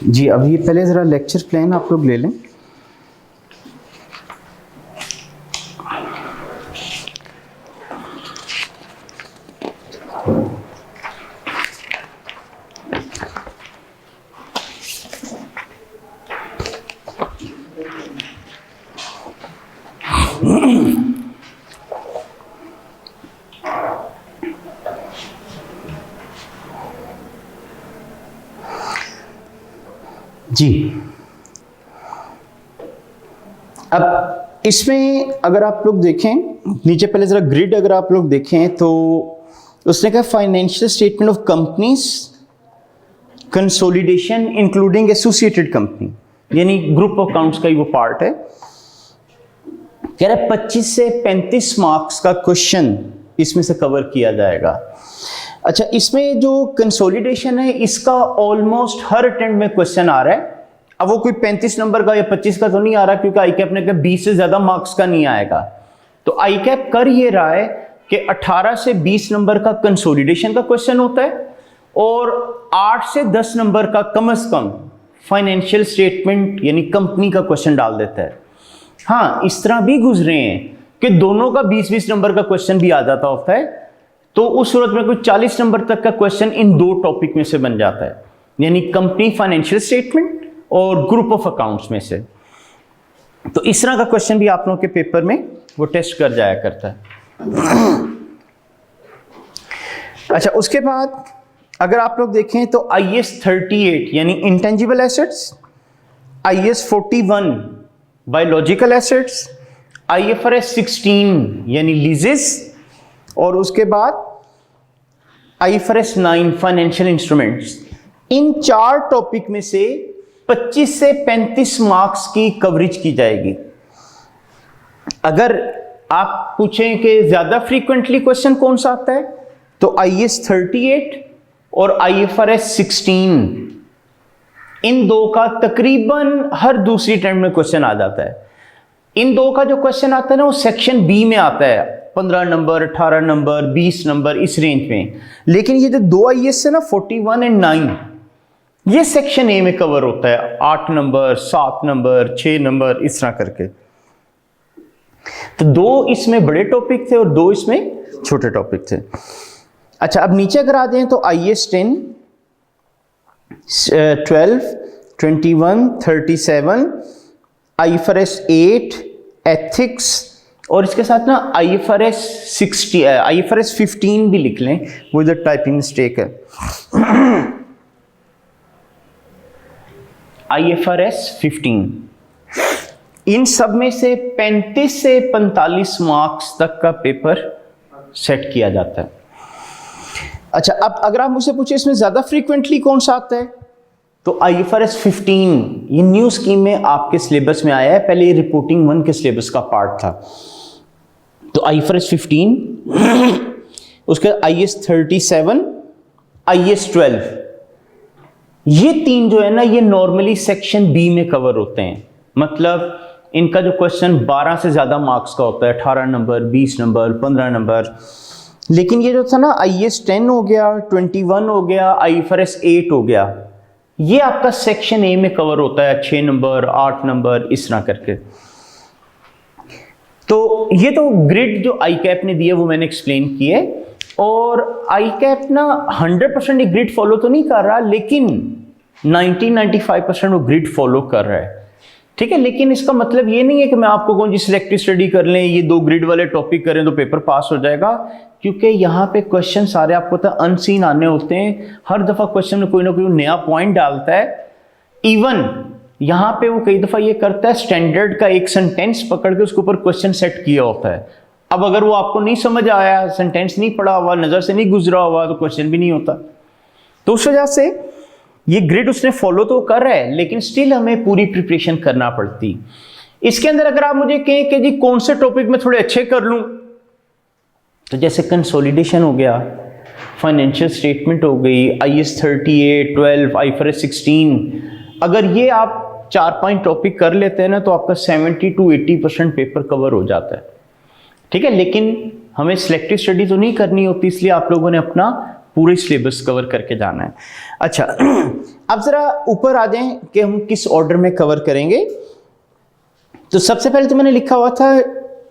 जी, अभी पहले ज़रा लेक्चर प्लान आप लोग ले लें। जी, अब इसमें अगर आप लोग देखें नीचे, पहले ज़रा ग्रिड अगर आप लोग देखें तो उसने कहा financial statement of companies consolidation including associated company, यानी ग्रुप ऑफ अकाउंट्स का ही वो पार्ट है। कह रहा है 25 से 35 मार्क्स का क्वेश्चन इसमें से कवर किया जाएगा। अच्छा, इसमें जो कंसोलिडेशन है इसका ऑलमोस्ट हर अटेम्प्ट में क्वेश्चन आ रहा है। अब वो कोई 35 नंबर का या 25 का तो नहीं आ रहा, क्योंकि आई कैप ने कहा 20 से ज्यादा मार्क्स का नहीं आएगा। तो आई कैप कर ये रहा है कि 18 से 20 नंबर का कंसोलिडेशन का क्वेश्चन होता है और 8 से 10 नंबर का कम से कम फाइनेंशियल स्टेटमेंट यानी कंपनी का क्वेश्चन डाल देता है। हाँ, इस तरह भी गुजरे हैं कि दोनों का 20-20 नंबर का क्वेश्चन भी आ जाता होता है, तो उस सूरत में कोई 40 नंबर तक का क्वेश्चन इन दो टॉपिक में से बन जाता है, यानी कंपनी फाइनेंशियल स्टेटमेंट और ग्रुप ऑफ अकाउंट्स में से। तो इस तरह का क्वेश्चन भी आप लोगों के पेपर में वो टेस्ट कर जाया करता है। अच्छा, उसके बाद अगर आप लोग देखें तो IAS 38 यानी intangible assets, IAS 41 biological assets, IFRS 16 यानी लीजेस, और उसके बाद IFRS 9 फाइनेंशियल इंस्ट्रूमेंट्स। इन चार टॉपिक में से 25 से 35 मार्क्स की कवरेज की जाएगी। अगर आप पूछें कि ज्यादा फ्रीक्वेंटली क्वेश्चन कौन सा आता है, तो IAS 38 और IFRS 16, इन दो का तकरीबन हर दूसरी अटेम्प्ट में क्वेश्चन आ जाता है। इन दो का जो क्वेश्चन आता है ना, वो सेक्शन बी में आता है, 15 नंबर, 18 नंबर, 20 नंबर, इस रेंज में। लेकिन ये जो दो IAS है ना, 41 और 9, ये सेक्शन ए में कवर होता है, 8 नंबर, 7 नंबर, 6 नंबर, इस तरह करके। तो दो इसमें बड़े टॉपिक थे और दो इसमें छोटे टॉपिक थे। अच्छा, अब नीचे अगर आ जाएं तो IAS 10, 12, 21, 37, IFRS 8, एथिक्स, और इसके साथ ना IFRS 15 भी लिख लें, वो इधर टाइपिंग मिस्टेक है। IFRS 15, इन सब में से 35 से 45 मार्क्स तक का पेपर सेट किया जाता है। अच्छा, अब अगर आप मुझसे पूछे इसमें ज्यादा फ्रीक्वेंटली कौन सा आता है, तो IFRS 15 ये न्यू स्कीम में आपके सिलेबस में आया है, पहले ये रिपोर्टिंग 1 के सिलेबस का पार्ट था। तो IFRS 15, उसके IAS 37, IAS 12, ये तीन जो है ना, ये नॉर्मली सेक्शन बी में कवर होते हैं। मतलब इनका जो क्वेश्चन 12 से ज्यादा मार्क्स का होता है, 18 नंबर, 20 नंबर, 15 नंबर। लेकिन ये जो था ना, IAS 10 हो गया, 21 हो गया, IFRS 8 हो गया, ये आपका सेक्शन ए में कवर होता है, 6 नंबर, 8 नंबर, इस तरह करके। तो ये तो ग्रिड जो आई कैप ने दिया वो मैंने एक्सप्लेन किया है। और आई कैप ना 100% ये ग्रिड फॉलो तो नहीं कर रहा, लेकिन 90-95% वो ग्रिड फॉलो कर रहा है, ठीक है। लेकिन इसका मतलब ये नहीं है कि मैं आपको कहूँ जी सिलेक्टिव स्टडी कर लें, ये 2 ग्रिड वाले टॉपिक करें तो पेपर पास हो जाएगा, क्योंकि यहाँ पे क्वेश्चन सारे आपको पता अनसीन आने होते हैं। हर दफा क्वेश्चन में कोई ना कोई नया पॉइंट डालता है। इवन यहाँ पे वो कई दफा ये करता है, स्टैंडर्ड का एक सेंटेंस पकड़ के उसके ऊपर क्वेश्चन सेट किया होता है। अब अगर वो आपको नहीं समझ आया, सेंटेंस नहीं पढ़ा हुआ, नजर से नहीं गुजरा हुआ, तो क्वेश्चन भी नहीं होता। तो उस वजह से ये ग्रिड उसने फॉलो तो कर रहा है, लेकिन स्टिल हमें पूरी प्रिपरेशन करना पड़ती। इसके अंदर अगर आप मुझे कहें कि जी कौन से टॉपिक में थोड़े अच्छे कर लूं, तो जैसे कंसोलिडेशन हो गया, फाइनेंशियल स्टेटमेंट हो गई, IAS 38, 12, IFRS 16, अगर ये आप 4-5 टॉपिक कर लेते हैं ना, तो आपका 70 to 80% पेपर कवर हो जाता है, ठीक है। लेकिन हमें सिलेक्टिव स्टडी तो नहीं करनी होती, इसलिए आप लोगों ने अपना पूरे सिलेबस कवर करके जाना है। अच्छा, अब जरा ऊपर आ जाएं कि हम किस ऑर्डर में कवर करेंगे। तो सबसे पहले तो मैंने लिखा हुआ था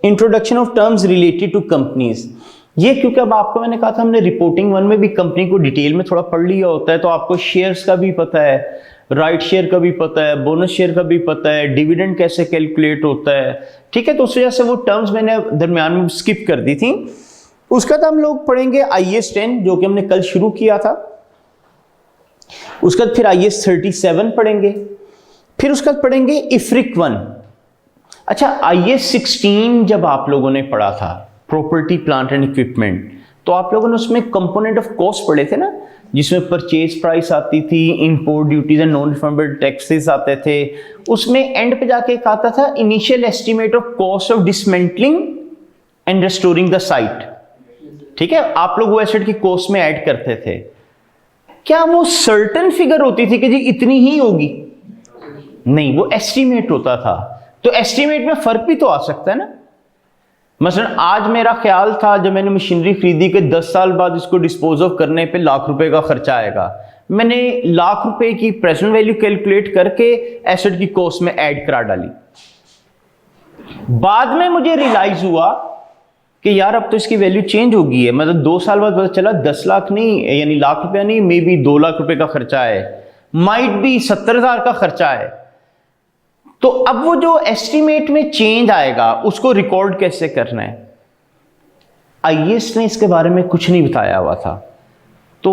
introduction of terms related to companies. ये क्योंकि अब आपको मैंने कहा था हमने रिपोर्टिंग 1 में भी कंपनी को डिटेल में थोड़ा पढ़ लिया होता है, तो आपको शेयर्स का भी पता है, राइट शेयर का भी पता है, बोनस शेयर का भी पता है, डिविडेंड कैसे कैलकुलेट होता है, ठीक है। तो उस वजह से वो टर्म्स मैंने दरमियान में स्किप कर दी थी। उसका तो हम लोग पढ़ेंगे IAS 10 जो कि हमने कल शुरू किया था, उसका फिर IAS 37 पढ़ेंगे, फिर उसका पढ़ेंगे IFRIC 1। अच्छा, IAS 16 जब आप लोगों ने पढ़ा था, प्रॉपर्टी प्लांट एंड इक्विपमेंट, तो आप लोगों ने उसमें कंपोनेंट ऑफ कॉस्ट पढ़े थे ना, जिसमें परचेज प्राइस आती थी, import duties and non refundable taxes आते थे। उसमें एंड पे जाके एक आता था initial estimate of cost of dismantling and restoring the site, ठीक है। आप लोग वो एसेट की कॉस्ट में ऐड करते थे। क्या वो सर्टेन फिगर होती थी कि जी इतनी ही होगी? नहीं, वो एस्टिमेट होता था। तो एस्टिमेट में फर्क भी तो आ सकता है ना। मसलन आज मेरा ख्याल था जब मैंने मशीनरी खरीदी कि 10 साल बाद इसको डिस्पोज ऑफ करने पे ₹1,00,000 का खर्चा आएगा, मैंने ₹1,00,000 की प्रेजेंट वैल्यू कैलकुलेट करके एसेट की कॉस्ट में ऐड करा डाली। बाद में मुझे रियलाइज हुआ कि यार अब तो इसकी वैल्यू चेंज हो गई है, मतलब 2 साल बाद पता चला 10 लाख नहीं, यानी ₹1,00,000 नहीं, मे बी ₹2,00,000 का खर्चा है, माइट बी 70,000 का खर्चा है। तो अब वो जो एस्टीमेट में चेंज आएगा उसको रिकॉर्ड कैसे करना है? IAS ने इसके बारे में कुछ नहीं बताया हुआ था। तो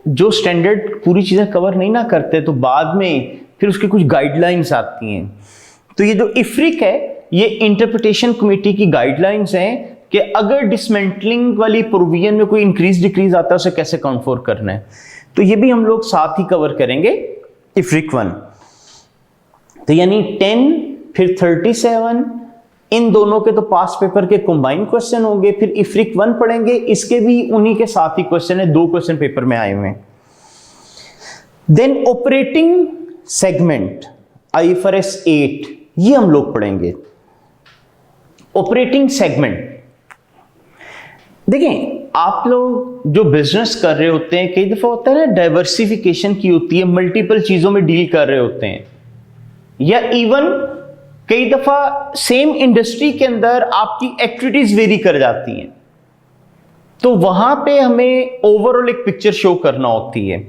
जो स्टैंडर्ड पूरी चीजें कवर नहीं ना करते, तो बाद में फिर उसकी कुछ गाइडलाइंस आती हैं। तो ये जो IFRIC है, ये इंटरप्रिटेशन कमेटी की गाइडलाइंस हैं कि अगर डिसमेंटलिंग वाली प्रोविजन में कोई इंक्रीज डिक्रीज आता है उसे कैसे काउंट फॉर करना है। तो ये भी हम लोग साथ ही कवर करेंगे IFRIC 1। तो यानी 10 फिर 37, इन दोनों के तो पास पेपर के कंबाइंड क्वेश्चन होंगे। फिर IFRIC 1 पढ़ेंगे, इसके भी उन्हीं के साथ ही क्वेश्चन है, 2 क्वेश्चन पेपर में आए हुए हैं। देन ऑपरेटिंग सेगमेंट IFRS 8, ये हम लोग पढ़ेंगे। ऑपरेटिंग सेगमेंट, देखें आप लोग जो बिजनेस कर रहे होते हैं, कई दफा होता है ना डाइवर्सिफिकेशन की होती है, मल्टीपल चीजों में डील कर रहे होते हैं, या इवन कई दफा सेम इंडस्ट्री के अंदर आपकी एक्टिविटीज वेरी कर जाती हैं, तो वहां पे हमें ओवरऑल एक पिक्चर शो करना होती है।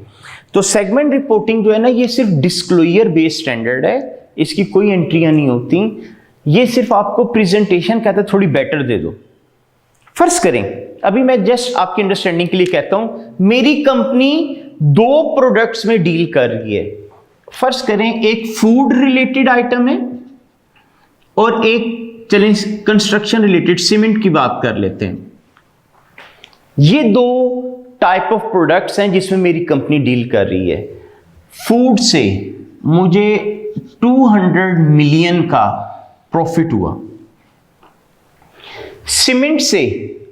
तो सेगमेंट रिपोर्टिंग जो है ना, ये सिर्फ डिस्क्लोजर बेस्ड स्टैंडर्ड है, इसकी कोई एंट्रियां नहीं होती। ये सिर्फ आपको प्रेजेंटेशन कहता है थोड़ी बेटर दे दो। फर्ज करें, अभी मैं जस्ट आपकी अंडरस्टैंडिंग के लिए कहता हूं, मेरी कंपनी 2 प्रोडक्ट्स में डील कर रही है। फर्ज करें एक फूड रिलेटेड आइटम है और एक, चलें कंस्ट्रक्शन रिलेटेड सीमेंट की बात कर लेते हैं। ये 2 टाइप ऑफ प्रोडक्ट्स हैं जिसमें मेरी कंपनी डील कर रही है। फूड से मुझे 200 मिलियन का प्रॉफिट हुआ, सीमेंट से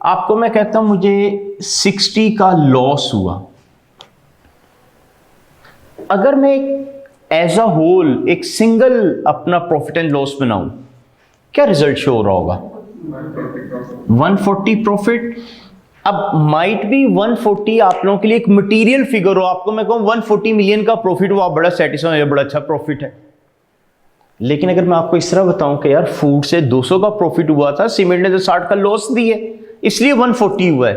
आपको मैं कहता हूं मुझे 60 का लॉस हुआ। अगर मैं एज अ होल एक सिंगल अपना प्रॉफिट एंड लॉस बनाऊं, क्या रिजल्ट शो हो रहा होगा? 140 प्रॉफिट। अब माइट बी 140 आप लोगों के लिए एक मटेरियल फिगर हो, आपको मैं कहूं 140 मिलियन का प्रॉफिट हुआ, बड़ा सेटिस्फाई, बड़ा अच्छा प्रॉफिट है। लेकिन अगर मैं आपको इस तरह बताऊं कि यार फूड से 200 का प्रॉफिट हुआ था, सीमेंट ने तो 60 का लॉस दी है, इसलिए 140 हुआ है,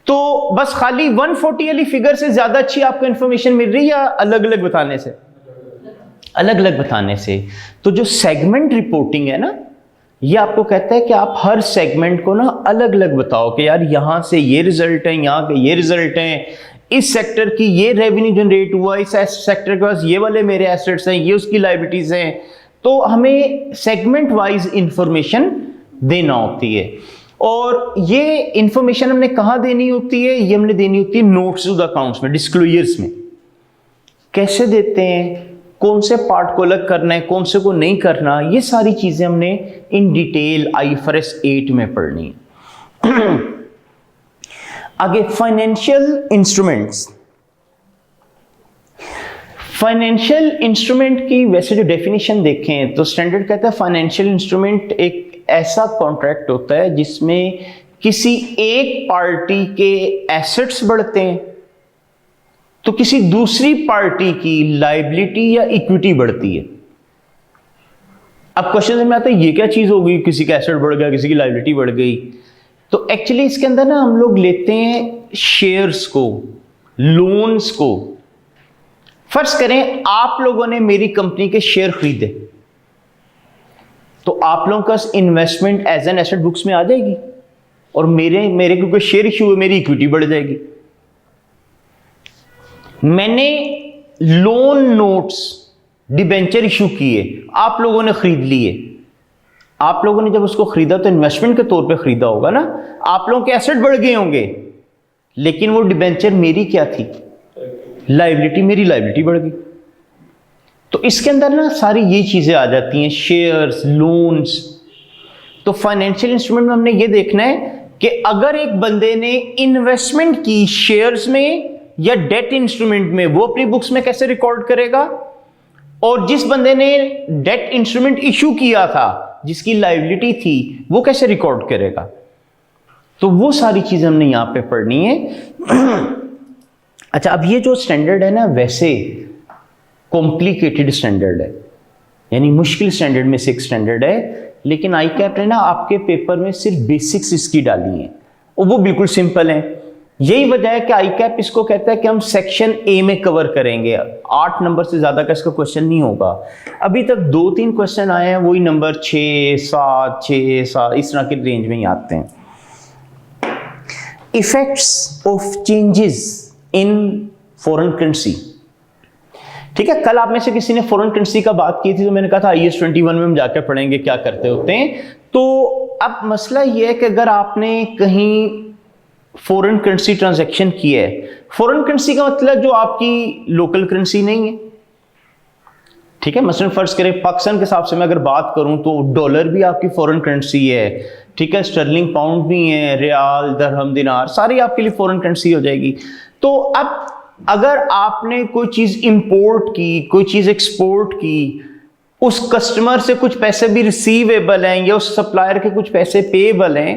तो बस खाली 140 वाली फिगर से ज्यादा अच्छी आपको इंफॉर्मेशन मिल रही है या अलग अलग बताने से? अलग अलग बताने से। तो जो सेगमेंट रिपोर्टिंग है ना, ये आपको कहता है कि आप हर सेगमेंट को ना अलग अलग बताओ कि यार यहां से ये रिजल्ट है, यहां के ये रिजल्ट हैं, इस सेक्टर की ये रेवेन्यू जनरेट हुआ, इस सेक्टर के पास ये वाले मेरे एसेट्स हैं, ये उसकी लायबिलिटीज हैं। तो हमें सेगमेंट वाइज इंफॉर्मेशन देना होती है। और ये इंफॉर्मेशन हमने कहां देनी होती है? ये हमने देनी होती है नोट्स टू द अकाउंट्स में, डिस्क्लोजर्स में। कैसे देते हैं, कौन से पार्ट को अलग करना है, कौन से को नहीं करना, ये सारी चीजें हमने इन डिटेल IFRS 8 में पढ़नी है। आगे फाइनेंशियल इंस्ट्रूमेंट्स। फाइनेंशियल इंस्ट्रूमेंट की वैसे जो डेफिनेशन देखें तो स्टैंडर्ड कहता है फाइनेंशियल इंस्ट्रूमेंट एक ऐसा कॉन्ट्रैक्ट होता है जिसमें किसी एक पार्टी के एसेट्स बढ़ते हैं तो किसी दूसरी पार्टी की लायबिलिटी या इक्विटी बढ़ती है। अब क्वेश्चन में आता है ये क्या चीज हो गई, किसी का एसेट बढ़ गया, किसी की लायबिलिटी बढ़ गई। तो एक्चुअली इसके अंदर ना हम लोग लेते हैं शेयर्स को, लोन्स को। फर्ज करें आप लोगों ने मेरी कंपनी के शेयर खरीदे, तो आप लोगों का investment as an asset books में आ जाएगी और मेरे क्योंकि शेयर इश्यू हुए मेरी इक्विटी बढ़ जाएगी। मैंने लोन नोट्स, डिबेंचर इशू किए, आप लोगों ने खरीद लिए। आप लोगों ने जब उसको खरीदा तो इन्वेस्टमेंट के तौर पे खरीदा होगा ना, आप लोगों के एसेट बढ़ गए होंगे, लेकिन वो डिबेंचर मेरी क्या थी, लायबिलिटी, मेरी लायबिलिटी बढ़ गई। तो इसके अंदर ना सारी ये चीजें आ जाती हैं, शेयर्स, लोन्स। तो फाइनेंशियल इंस्ट्रूमेंट में हमने ये देखना है कि अगर एक बंदे ने इन्वेस्टमेंट की शेयर्स में या डेट इंस्ट्रूमेंट में, वो अपनी बुक्स में कैसे रिकॉर्ड करेगा, और जिस बंदे ने डेट इंस्ट्रूमेंट इशू किया था, जिसकी लायबिलिटी थी, वो कैसे रिकॉर्ड करेगा। तो वो सारी चीजें हमने यहां पे पढ़नी है। अच्छा, अब ये जो स्टैंडर्ड है ना, वैसे कॉम्प्लिकेटेड स्टैंडर्ड है, यानी मुश्किल स्टैंडर्ड में से एक स्टैंडर्ड है, लेकिन आई कैप ने ना आपके पेपर में सिर्फ बेसिक्स इसकी डाली हैं और वो बिल्कुल सिंपल है। यही वजह है कि आई कैप इसको कहता है कि हम सेक्शन ए में कवर करेंगे, 8 नंबर से ज्यादा का इसका क्वेश्चन नहीं होगा। अभी तक 2-3 क्वेश्चन आए हैं, वही नंबर 6, 7 इस तरह के रेंज में ही आते हैं। Effects of changes in foreign currency. ठीक है, कल आप में से किसी ने फॉरेन करेंसी का बात की थी, तो मैंने कहा था IAS 21 में हम जाकर पढ़ेंगे क्या करते होते हैं। तो अब मसला यह है कि अगर आपने कहीं फॉरेन करेंसी ट्रांजैक्शन की है, फॉरेन करेंसी का मतलब जो आपकी लोकल करेंसी नहीं है। ठीक है, मसलन फर्ज करें पाकिस्तान के हिसाब से मैं अगर बात करूं तो डॉलर भी आपकी फॉरेन करेंसी है, ठीक है, स्टर्लिंग पाउंड भी है, रियाल, दरहम, दिनार, सारी आपके लिए फॉरेन करेंसी हो जाएगी। तो अब अगर आपने कोई चीज इंपोर्ट की, कोई चीज एक्सपोर्ट की, उस कस्टमर से कुछ पैसे भी रिसीवेबल हैं या उस सप्लायर के कुछ पैसे पेएबल हैं,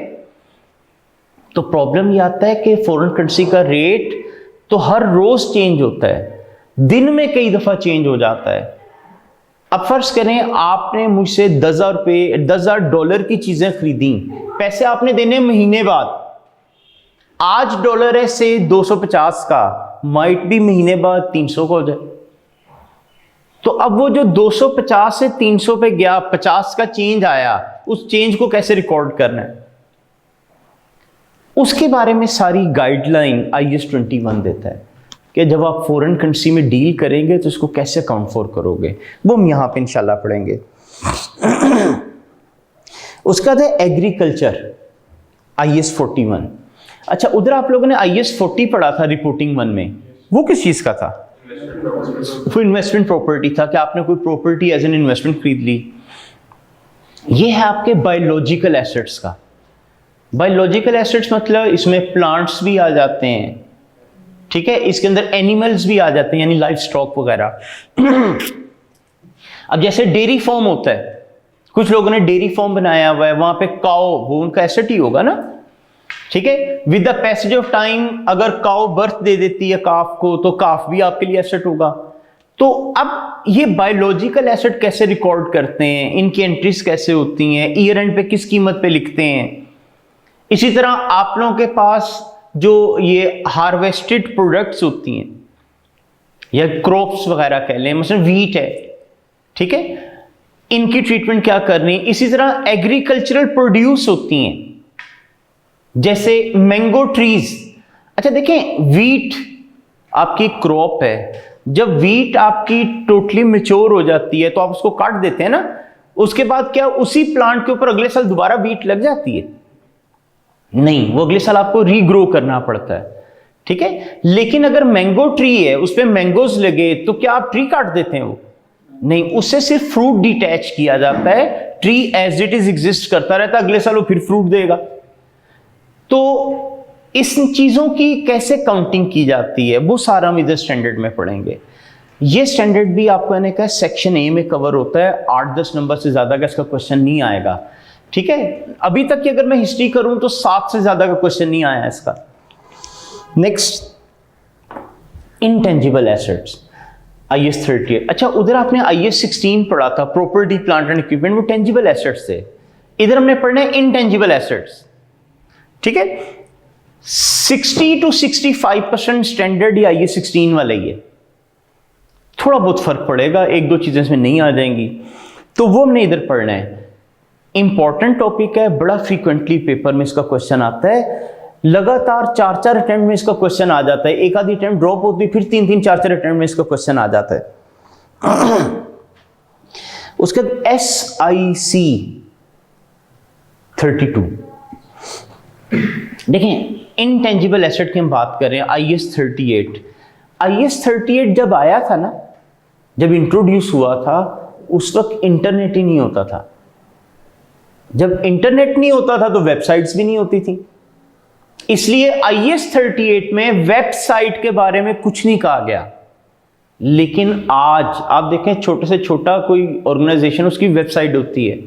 तो प्रॉब्लम ये आता है कि फॉरेन करेंसी का रेट तो हर रोज चेंज होता है, दिन में कई दफा चेंज हो जाता है। अब फर्ज करें आपने मुझसे 10,000 डॉलर की चीजें खरीदी, पैसे आपने देने महीने बाद। आज डॉलर है से 250 का, माइट भी महीने बाद 300 का हो जाए। तो अब वो जो 250 से 300 पे गया, 50 का चेंज आया, उस चेंज को कैसे रिकॉर्ड करना है, उसके बारे में सारी गाइडलाइन IAS 21 देता है कि जब आप फॉरेन करेंसी में डील करेंगे तो इसको कैसे अकाउंट फॉर करोगे, वो हम यहां पे इंशाल्लाह पढ़ेंगे। उसका था एग्रीकल्चर, IAS 41। अच्छा, उधर आप लोगों ने IAS 40 पढ़ा था रिपोर्टिंग 1 में, वो किस चीज का था? वो इन्वेस्टमेंट प्रॉपर्टी था कि आपने कोई प्रॉपर्टी एज एन इन्वेस्टमेंट खरीद ली। ये है आपके बायोलॉजिकल एसेट्स का। बायोलॉजिकल एसेट्स मतलब इसमें प्लांट्स भी आ जाते हैं, ठीक है, इसके अंदर एनिमल्स भी आ जाते हैं, यानी लाइफ स्टॉक वगैरह। अब जैसे डेयरी फार्म होता है, कुछ लोगों ने डेयरी फार्म बनाया हुआ है, वहां पे काओ, वो उनका एसेट ही होगा ना, ठीक है। With the passage of time अगर काओ बर्थ दे देती है काफ को, तो काफ भी आपके लिए एसेट होगा। तो अब ये बायोलॉजिकल एसेट कैसे रिकॉर्ड करते हैं, इनकी एंट्रीज कैसे होती हैं, ईयर एंड पे किस कीमत पे लिखते हैं। इसी तरह आप लोगों के पास जो ये हार्वेस्टेड प्रोडक्ट्स होती हैं या क्रॉप्स वगैरह कह लें, मतलब वीट है, ठीक है, इनकी ट्रीटमेंट क्या करनी। इसी तरह एग्रीकल्चरल प्रोड्यूस होती हैं, जैसे मैंगो ट्रीज। अच्छा देखें, वीट आपकी क्रॉप है, जब वीट आपकी टोटली मैच्योर हो जाती है तो आप उसको काट देते हैं ना, उसके बाद क्या उसी प्लांट के ऊपर अगले साल दोबारा वीट लग जाती है? नहीं, वो अगले साल आपको रीग्रो करना पड़ता है, ठीक है। लेकिन अगर मैंगो ट्री है, उस पर मैंगोज लगे, तो क्या आप ट्री काट देते हैं? वो नहीं, उससे सिर्फ फ्रूट डिटैच किया जाता है, tree as it is exist करता रहता है, अगले साल वो फिर फ्रूट देगा। तो इस चीजों की कैसे काउंटिंग की जाती है, वो सारा हम इधर स्टैंडर्ड में पढ़ेंगे। ये स्टैंडर्ड भी आपको मैंने कहा सेक्शन ए में कवर होता है, 8-10 नंबर से ज्यादा का इसका क्वेश्चन नहीं आएगा। ठीक है, अभी तक की अगर मैं हिस्ट्री करूं तो 7 से ज्यादा का क्वेश्चन नहीं आया इसका। Next, intangible assets, IS 38। अच्छा, उधर आपने IS 16 पढ़ा था, प्रॉपर्टी प्लांट एंड इक्विपमेंट, वो टेंजिबल एसेट्स थे। इधर हमने पढ़ना है इंटेंजिबल एसेट्स। ठीक है, 60 to 65% स्टैंडर्ड ये IS 16 वाला ही है, थोड़ा बहुत फर्क पड़ेगा, एक दो चीजें इसमें नहीं आ जाएंगी, तो वो हमने इधर पढ़ना है। इंपॉर्टेंट टॉपिक है, बड़ा फ्रीक्वेंटली पेपर में इसका क्वेश्चन आता है, लगातार 4-4 अटेम्प्ट में इसका क्वेश्चन आ जाता है, एक आधी अटेम्प्ट ड्रॉप होती है, फिर 3-3, 4-4 अटेम्प्ट में इसका क्वेश्चन आ जाता है। उसके बाद SIC 32, देखें इंटेंजिबल एसेट की हम बात कर रहे हैं, IS 38। IS 38 जब आया था ना, जब इंट्रोड्यूस हुआ था, उस वक्त इंटरनेट ही नहीं होता था। जब इंटरनेट नहीं होता था तो वेबसाइट्स भी नहीं होती थी, इसलिए IS 38 में वेबसाइट के बारे में कुछ नहीं कहा गया। लेकिन आज आप देखें, छोटे से छोटा कोई ऑर्गेनाइजेशन, उसकी वेबसाइट होती है।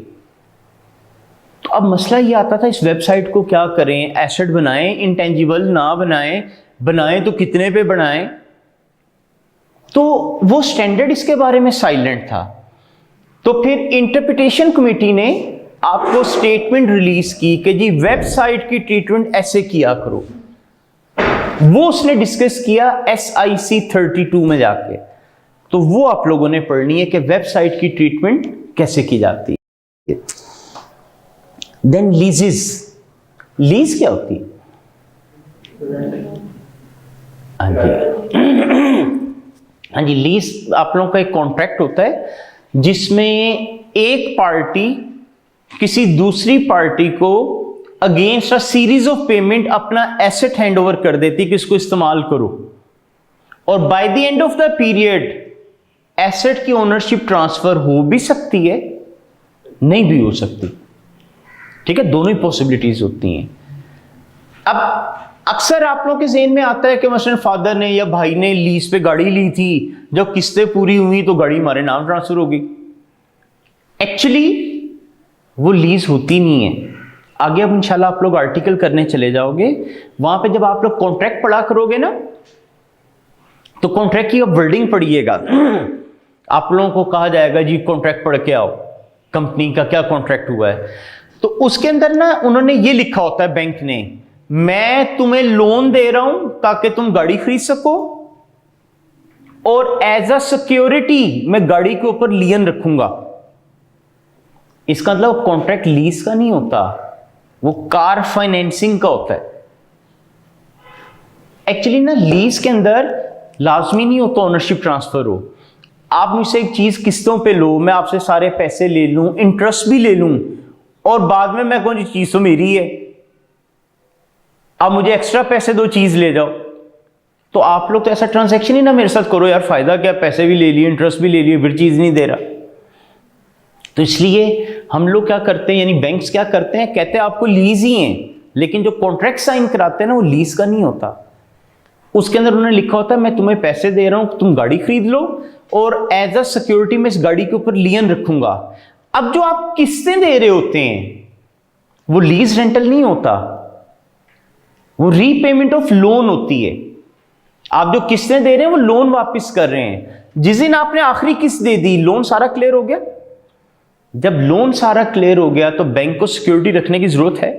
तो अब मसला ये आता था, इस वेबसाइट को क्या करें, एसेट बनाएं, इंटेंजिबल ना बनाएं, बनाएं तो कितने पे बनाएं। तो वो स्टैंडर्ड इसके बारे में साइलेंट था। तो फिर इंटरप्रिटेशन कमेटी ने आपको स्टेटमेंट रिलीज की कि जी वेबसाइट की ट्रीटमेंट ऐसे किया करो। वो उसने डिस्कस किया SIC 32 में जाके। तो वो आप लोगों ने पढ़नी है कि वेबसाइट की ट्रीटमेंट कैसे की जाती है। देन लीजेस, लीज क्या होती है? हाँ जी, लीज आप लोगों का एक कॉन्ट्रैक्ट होता है जिसमें एक पार्टी किसी दूसरी पार्टी को against a series of payment अपना एसेट हैंड ओवर कर देती है कि इसको इस्तेमाल करो, और by the end of the period asset की ओनरशिप ट्रांसफर हो भी सकती है, नहीं भी हो सकती। ठीक है, दोनों ही पॉसिबिलिटीज होती हैं। अब अक्सर आप लोगों के ज़हन में आता है कि मसलन फादर ने या भाई ने लीज पे गाड़ी ली थी, जब किस्तें पूरी हुई तो गाड़ी हमारे नाम ट्रांसफर होगी। एक्चुअली वो लीज होती नहीं है। आगे अब इंशाल्लाह आप लोग आर्टिकल करने चले जाओगे, वहां पे जब आप लोग कॉन्ट्रैक्ट पढ़ा करोगे ना, तो कॉन्ट्रैक्ट की अब वर्डिंग पढ़िएगा। आप लोगों को कहा जाएगा जी कॉन्ट्रैक्ट पढ़ के आओ, कंपनी का क्या कॉन्ट्रैक्ट हुआ है। तो उसके अंदर ना उन्होंने ये लिखा होता है बैंक ने, मैं तुम्हें लोन दे रहा हूं ताकि तुम गाड़ी खरीद सको, और एज अ सिक्योरिटी मैं गाड़ी के ऊपर लियन रखूंगा। इसका मतलब कॉन्ट्रैक्ट लीज का नहीं होता, वो कार फाइनेंसिंग का होता है। एक्चुअली ना लीज के अंदर लाजमी नहीं होता ओनरशिप ट्रांसफर हो। आप मुझसे एक चीज किस्तों पे लो, मैं आपसे सारे पैसे ले लूं, इंटरेस्ट भी ले लूं, और बाद में मैं कहूं चीज तो मेरी है, आप मुझे एक्स्ट्रा पैसे दो, चीज ले जाओ। तो आप लोग तो ऐसा ट्रांजैक्शन ही ना मेरे साथ करो यार, फायदा क्या, पैसे भी ले लिए, इंटरेस्ट भी ले लिए, फिर चीज नहीं दे रहा। तो इसलिए हम लोग क्या करते हैं, यानी बैंक्स क्या करते हैं, कहते हैं आपको लीज ही है, लेकिन जो कॉन्ट्रैक्ट साइन कराते हैं ना वो लीज का नहीं होता। उसके अंदर उन्होंने लिखा होता है मैं तुम्हें पैसे दे रहा हूं, तुम गाड़ी खरीद लो, और एज अ सिक्योरिटी में इस गाड़ी के ऊपर लियन रखूंगा। अब जो आप किस्तें दे रहे होते हैं वो लीज रेंटल नहीं होता, वो रीपेमेंट ऑफ लोन होती है। आप जो किस्तें दे रहे हैं वो लोन वापस कर रहे हैं। जिस दिन आपने आखिरी किस्त दे दी, लोन सारा क्लियर हो गया। जब लोन सारा क्लियर हो गया तो बैंक को सिक्योरिटी रखने की जरूरत है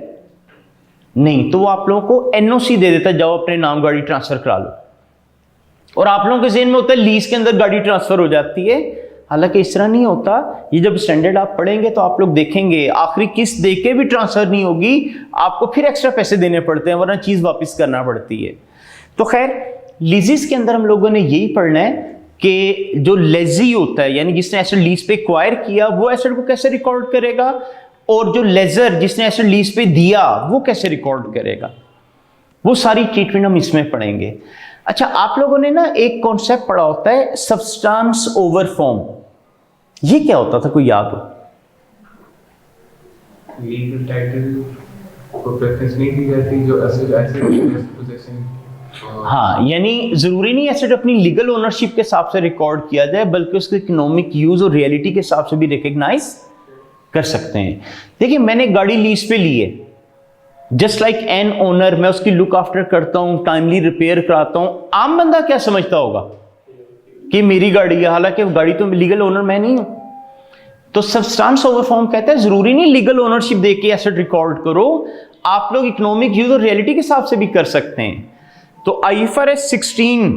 नहीं, तो वो आप लोगों को NOC दे देता है, जाओ अपने नाम गाड़ी ट्रांसफर करा लो। और आप लोगों के ज़हन में होता है लीज के अंदर गाड़ी ट्रांसफर हो जाती है, हालांकि इस तरह नहीं होता। ये जब स्टैंडर्ड आप पढ़ेंगे तो आप लोग देखेंगे आखिरी किस्त दे के भी ट्रांसफर नहीं होगी, आपको फिर एक्स्ट्रा पैसे देने पड़ते हैं, वरना चीज़ वापस करना पड़ती है। तो खैर लीजेस के अंदर हम लोगों ने यही पढ़ना है कि जो लेजी होता है, यानी जिसने एसेट लीज पे एक्वायर किया, वो एसेट को कैसे रिकॉर्ड करेगा, और जो लेजर जिसने एसेट लीज पे दिया वो कैसे रिकॉर्ड करेगा। वो सारी ट्रीटमेंट हम इसमें पढ़ेंगे। अच्छा, आप लोगों ने ना एक कॉन्सेप्ट पढ़ा होता है सब्सटेंस ओवर फॉर्म, ये क्या होता था, कोई याद हो? लीगल टाइटल को प्रेफरेंस नहीं दी जाती, जो ऐसे पोजीशन। हाँ, यानी जरूरी नहीं एसेट अपनी लीगल ओनरशिप के हिसाब से रिकॉर्ड किया जाए, बल्कि उसके इकोनॉमिक यूज और रियलिटी के हिसाब से भी रिकॉग्नाइज कर सकते हैं। देखिए मैंने गाड़ी लीज पे ली है, जस्ट लाइक एन ओनर, मैं उसकी लुक आफ्टर करता हूं, टाइमली रिपेयर कराता हूं। आम बंदा क्या समझता होगा कि मेरी गाड़ी है, हालांकि गाड़ी तो लीगल ओनर मैं नहीं हूं। तो सब्सटेंस ओवर फॉर्म कहता है जरूरी नहीं लीगल ओनरशिप देके एसेट रिकॉर्ड करो, आप लोग इकोनॉमिक यूज और रियलिटी के हिसाब से भी कर सकते हैं। तो IFRS 16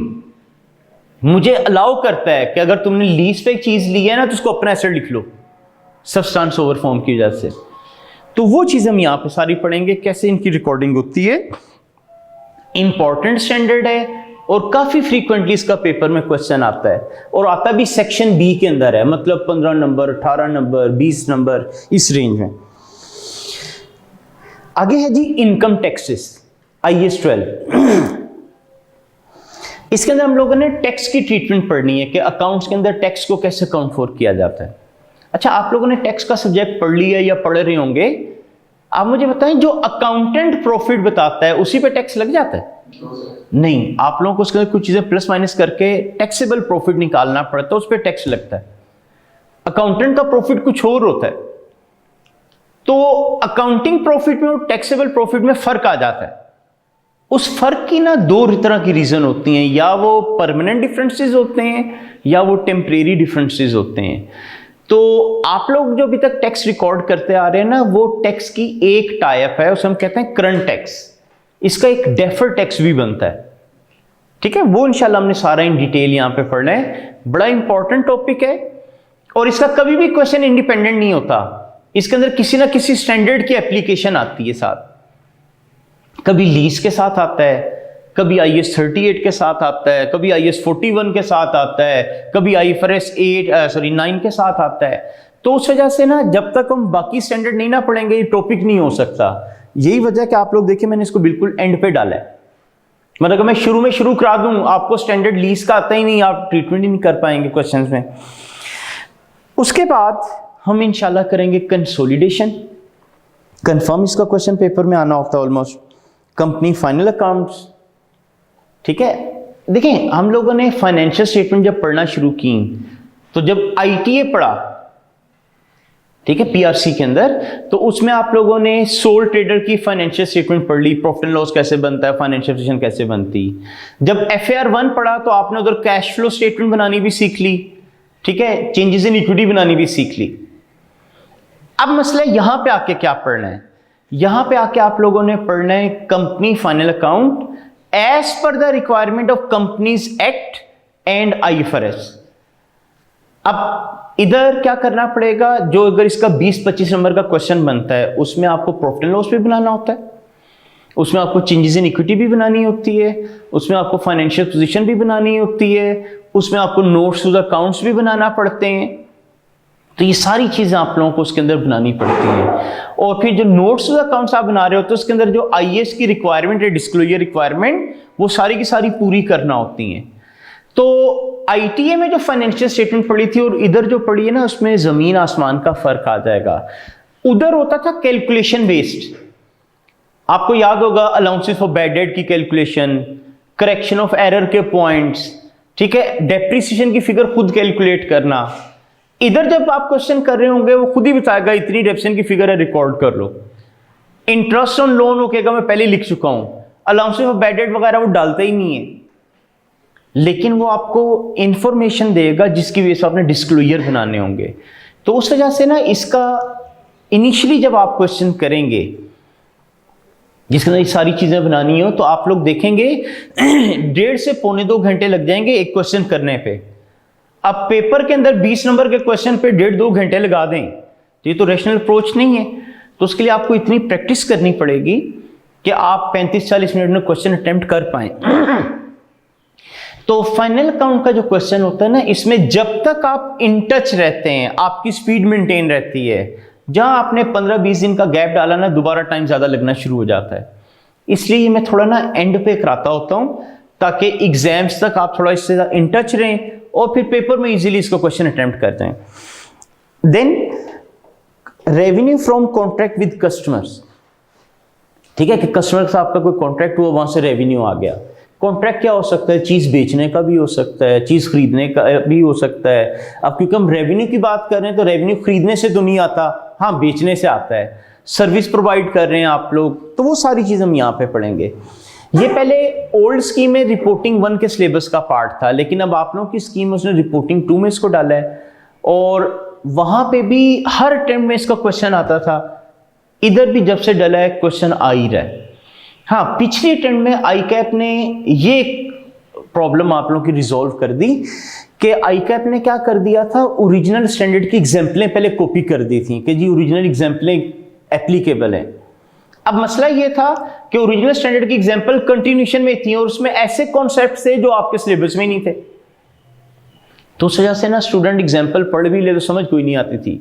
मुझे अलाउ करता है कि अगर तुमने लीज पे एक चीज ली है ना, तो उसको अपना एसेट लिख लो सब्सटेंस ओवर फॉर्म की वजह से। तो वो चीज हम यहां पे सारी पढ़ेंगे, कैसे इनकी रिकॉर्डिंग होती है। इंपॉर्टेंट स्टैंडर्ड है और काफी फ्रीक्वेंटली इसका पेपर में क्वेश्चन आता है, और आता भी सेक्शन बी के अंदर है, मतलब 15 नंबर, 18 नंबर, 20 नंबर, इस रेंज में। आगे है जी इनकम टैक्सेस, IAS 12। इसके अंदर हम लोगों ने टैक्स की ट्रीटमेंट पढ़नी है कि अकाउंट्स के अंदर टैक्स को कैसे अकाउंट फॉर किया जाता है। अच्छा, आप लोगों ने टैक्स का सब्जेक्ट पढ़ लिया या पढ़ रहे होंगे, आप मुझे बताएं जो अकाउंटेंट प्रॉफिट बताता है उसी पे टैक्स लग जाता है? नहीं, आप लोगों को उसके अंदर कुछ चीजें प्लस माइनस करके टैक्सेबल प्रॉफिट निकालना पड़ता है, उस पर टैक्स लगता है। अकाउंटेंट का प्रॉफिट कुछ और होता है। तो अकाउंटिंग प्रॉफिट में और टैक्सेबल प्रॉफिट में फर्क आ जाता है। उस फर्क की ना दो तरह की रीजन होती हैं, या वो परमानेंट डिफरेंसेस होते हैं या वो टेम्परेरी डिफरेंसेस होते हैं। तो आप लोग जो अभी तक टैक्स रिकॉर्ड करते आ रहे हैं ना, वो टैक्स की एक टाइप है, उसे हम कहते हैं करंट टैक्स। इसका एक डेफर टैक्स भी बनता है, ठीक है। वो इंशाल्लाह हमने सारा इन डिटेल यहां पे पढ़ना है। बड़ा इंपॉर्टेंट टॉपिक है और इसका कभी भी क्वेश्चन इंडिपेंडेंट नहीं होता। इसके अंदर किसी ना किसी स्टैंडर्ड की एप्लीकेशन आती है साथ। कभी लीज के साथ आता है, कभी IAS 38 के साथ आता है, कभी IAS 41 के साथ आता है, कभी IFRS 9 के साथ आता है। तो उस वजह से ना जब तक हम बाकी स्टैंडर्ड नहीं ना पढ़ेंगे, ये टॉपिक नहीं हो सकता। यही वजह कि आप लोग देखिए मैंने इसको बिल्कुल एंड पे डाला है। मतलब अगर मैं शुरू में शुरू करा दूं, आपको स्टैंडर्ड लीज का आता ही नहीं, आप ट्रीटमेंट ही नहीं कर पाएंगे क्वेश्चंस में। उसके बाद हम इंशाल्लाह करेंगे कंसोलिडेशन। कंफर्म इसका क्वेश्चन पेपर में आना होता है ऑलमोस्ट। कंपनी फाइनल अकाउंट्स, ठीक है। देखें हम लोगों ने फाइनेंशियल स्टेटमेंट जब पढ़ना शुरू की, तो जब ITA पढ़ा, ठीक है, PRC के अंदर, तो उसमें आप लोगों ने सोल ट्रेडर की फाइनेंशियल स्टेटमेंट पढ़ ली, प्रॉफिट एंड लॉस कैसे बनता है, फाइनेंशियल पोजीशन कैसे बनती। जब FAR 1 पढ़ा तो आपने उधर कैश फ्लो स्टेटमेंट बनानी भी सीख ली, ठीक है, चेंजेस इन इक्विटी बनानी भी सीख ली। अब मसला यहां पे आके क्या पढ़ना है? यहां पे आके आप लोगों ने पढ़ना है company final account as per the requirement of companies act and IFRS। अब इधर क्या करना पड़ेगा, जो अगर इसका 20-25 नंबर का क्वेश्चन बनता है उसमें आपको प्रॉफिट एंड लॉस भी बनाना होता है, उसमें आपको चेंजेस इन इक्विटी भी बनानी होती है, उसमें आपको फाइनेंशियल पोजीशन भी बनानी होती है, उसमें आपको नोट्स टू द अकाउंट्स भी बनाना पड़ते हैं। तो ये सारी चीजें आप लोगों को उसके अंदर बनानी पड़ती हैं। और फिर जो नोट्स टू द अकाउंट्स आप बना रहे हो तो उसके अंदर जो IAS की रिक्वायरमेंट है, डिस्क्लोजर रिक्वायरमेंट, वो सारी की सारी पूरी करना होती हैं। तो ITA में जो फाइनेंशियल स्टेटमेंट पढ़ी थी और इधर जो पढ़ी है ना, उसमें जमीन आसमान का फर्क आ जाएगा। उधर होता था कैलकुलेशन बेस्ड, आपको याद होगा, अलाउंसेस फॉर बैड डेट की कैलकुलेशन, करेक्शन ऑफ एरर के पॉइंट्स, ठीक है, डेप्रिसिएशन की फिगर खुद कैलकुलेट करना। इधर जब आप क्वेश्चन कर रहे होंगे वो खुद ही बताएगा इतनी डेप्रिसिएशन की फिगर है, रिकॉर्ड कर लो। इंटरेस्ट ऑन लोन हो कहेगा मैं पहले लिख चुका हूं, अलाउंसेस फॉर बैड डेट वगैरह वो डालता ही नहीं है, लेकिन वो आपको इंफॉर्मेशन देगा जिसकी वजह से आपने डिस्क्लोजर बनाने होंगे। तो उस वजह से ना इसका इनिशियली जब आप क्वेश्चन करेंगे जिसके अंदर ये सारी चीजें बनानी हो, तो आप लोग देखेंगे 1.5 से पौने 2 घंटे लग जाएंगे एक क्वेश्चन करने पे। अब पेपर के अंदर 20 नंबर के क्वेश्चन पे 1.5-2 घंटे लगा दें, तो ये तो रैशनल अप्रोच नहीं है। तो उसके लिए आपको इतनी प्रैक्टिस करनी पड़ेगी कि आप 35-40 मिनट में क्वेश्चन अटेम्प्ट कर पाए। तो फाइनल अकाउंट का जो क्वेश्चन होता है ना, इसमें जब तक आप इन टच रहते हैं, आपकी स्पीड मेंटेन रहती है। जहां आपने 15-20 दिन का गैप डाला ना, दोबारा टाइम ज्यादा लगना शुरू हो जाता है। इसलिए मैं थोड़ा ना एंड पे कराता होता हूं, ताकि एग्जाम्स तक आप थोड़ा इससे इन टच रहें और फिर पेपर में इजीली इसको क्वेश्चन अटेम्प्ट करते हैं। Then revenue from contract with customers, ठीक है, कि कस्टमर के साथ आपका कोई कॉन्ट्रैक्ट हुआ, वहां से रेवेन्यू आ गया। कॉन्ट्रैक्ट क्या हो सकता है? चीज़ बेचने का भी हो सकता है, चीज़ खरीदने का भी हो सकता है। अब क्योंकि हम रेवेन्यू की बात कर रहे हैं तो रेवेन्यू खरीदने से तो नहीं आता, हाँ बेचने से आता है। सर्विस प्रोवाइड कर रहे हैं आप लोग, तो वो सारी चीज़ हम यहाँ पे पढ़ेंगे। ये पहले ओल्ड स्कीम में रिपोर्टिंग 1 के सिलेबस का पार्ट था, लेकिन अब आप लोगों की स्कीम में उसने रिपोर्टिंग 2 में इसको डाला है, और वहाँ पे भी हर अटेम्प्ट में इसका क्वेश्चन आता था। इधर भी जब से डाला है क्वेश्चन आ ही रहा है। हाँ, पिछली अटेम्प्ट में आई कैप ने ये प्रॉब्लम आप लोगों की रिजॉल्व कर दी कि आई कैप ने क्या कर दिया था, ओरिजिनल स्टैंडर्ड की एग्जाम्पलें पहले कॉपी कर दी थी कि जी ओरिजिनल एग्जाम्पलें एप्लीकेबल हैं। अब मसला ये था कि ओरिजिनल स्टैंडर्ड की एग्जाम्पल कंटिन्यूशन में थी और उसमें ऐसे कॉन्सेप्ट थे जो आपके सिलेबस में नहीं थे, तो उस वजह से ना स्टूडेंट एग्जाम्पल पढ़ भी ले तो समझ कोई नहीं आती थी।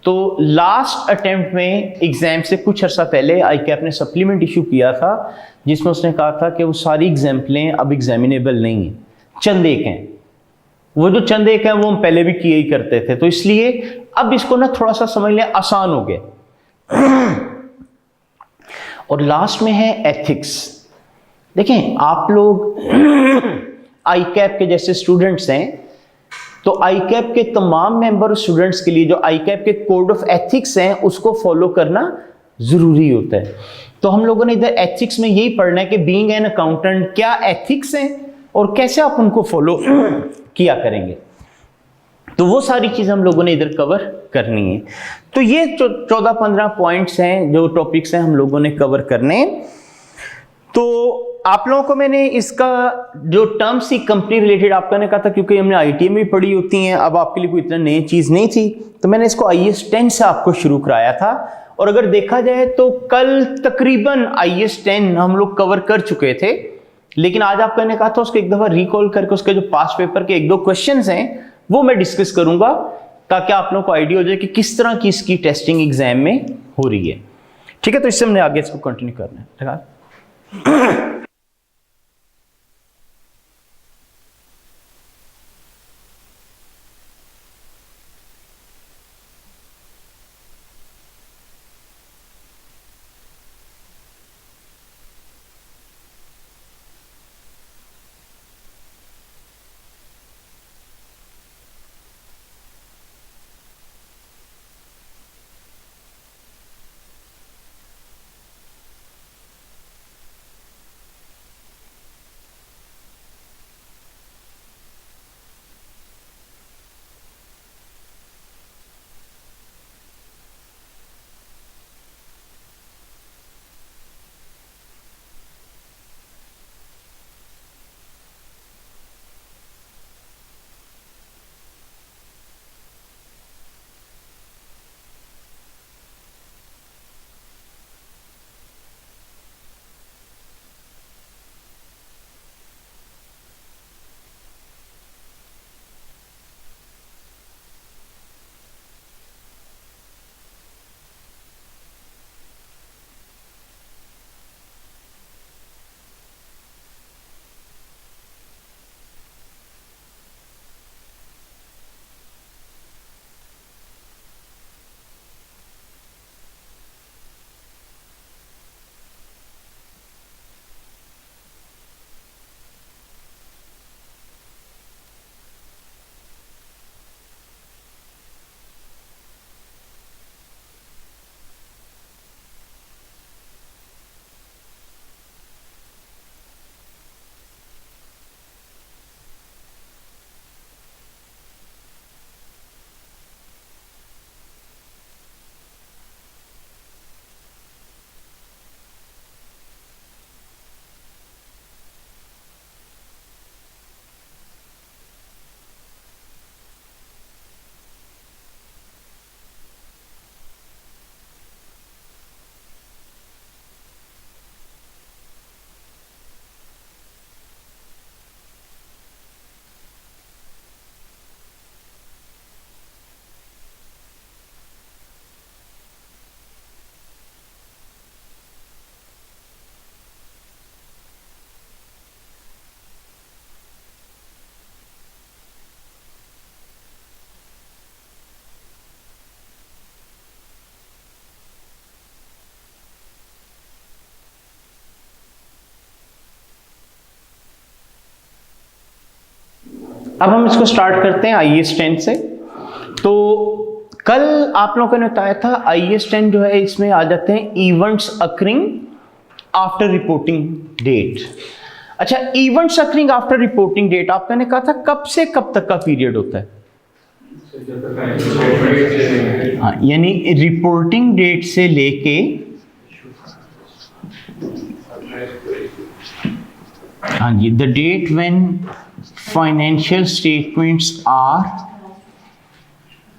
तो लास्ट अटेम्प्ट में एग्जाम से कुछ अर्सा पहले आई कैप ने सप्लीमेंट इशू किया था, जिसमें उसने कहा था कि वो सारी एग्जाम्पलें अब एग्जामिनेबल नहीं है, चंद एक हैं। वो जो चंद एक हैं वो हम पहले भी किए ही करते थे, तो इसलिए अब इसको ना थोड़ा सा समझ लें आसान हो गया। और लास्ट में है एथिक्स। देखें आप लोग आई कैप के जैसे स्टूडेंट्स हैं, तो आई कैप के तमाम मेंबर स्टूडेंट्स के लिए जो आई कैप के कोड ऑफ एथिक्स हैं उसको फॉलो करना जरूरी होता है। तो हम लोगों ने इधर एथिक्स में यही पढ़ना है कि बीइंग एन अकाउंटेंट क्या एथिक्स हैं और कैसे आप उनको फॉलो किया करेंगे। तो वो सारी चीज़ हम लोगों ने इधर कवर करनी है। तो ये 14-15 पॉइंट्स हैं जो टॉपिक्स हैं हम लोगों ने कवर करने। तो आप लोगों को मैंने इसका जो टर्म्स थी कंपनी रिलेटेड आपका ने कहा था, क्योंकि हमने आईटी में भी पढ़ी होती हैं, अब आपके लिए कोई इतना नई चीज़ नहीं थी, तो मैंने इसको IAS 10 से आपको शुरू कराया था। और अगर देखा जाए तो कल तकरीबन IAS 10 हम लोग कवर कर चुके थे, लेकिन आज आपका ने कहा था उसको एक दफ़ा रिकॉल करके उसके जो पास्ट पेपर के 1-2 क्वेश्चंस हैं वो मैं डिस्कस करूंगा, ताकि आप लोगों को आइडिया हो जाए कि किस तरह की इसकी टेस्टिंग एग्जाम में हो रही है। ठीक है, तो इससे हमने आगे इसको कंटिन्यू करना है। ठीक है। अब हम इसको स्टार्ट करते हैं IAS 10 से। तो कल आप लोगों ने बताया था IAS 10 जो है इसमें आ जाते हैं events occurring after reporting date. अच्छा, events occurring after reporting date आपने ने कहा था कब से कब तक का पीरियड होता है? हाँ, यानी रिपोर्टिंग डेट से लेके हाँ जी, the date when financial statements are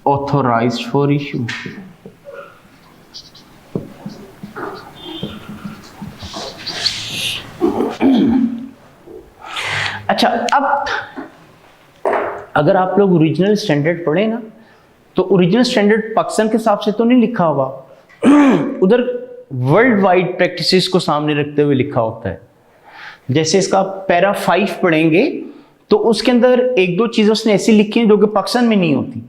authorised for issue. अच्छा, अब अगर आप लोग ओरिजिनल स्टैंडर्ड पढ़े ना, तो ओरिजिनल स्टैंडर्ड पाकिस्तान के हिसाब से तो नहीं लिखा हुआ, उधर वर्ल्ड वाइड प्रैक्टिसेस को सामने रखते हुए लिखा होता है। जैसे इसका पैरा 5 पढ़ेंगे तो उसके अंदर एक दो चीजें उसने ऐसी लिखी हैं जो कि पाकिस्तान में नहीं होती,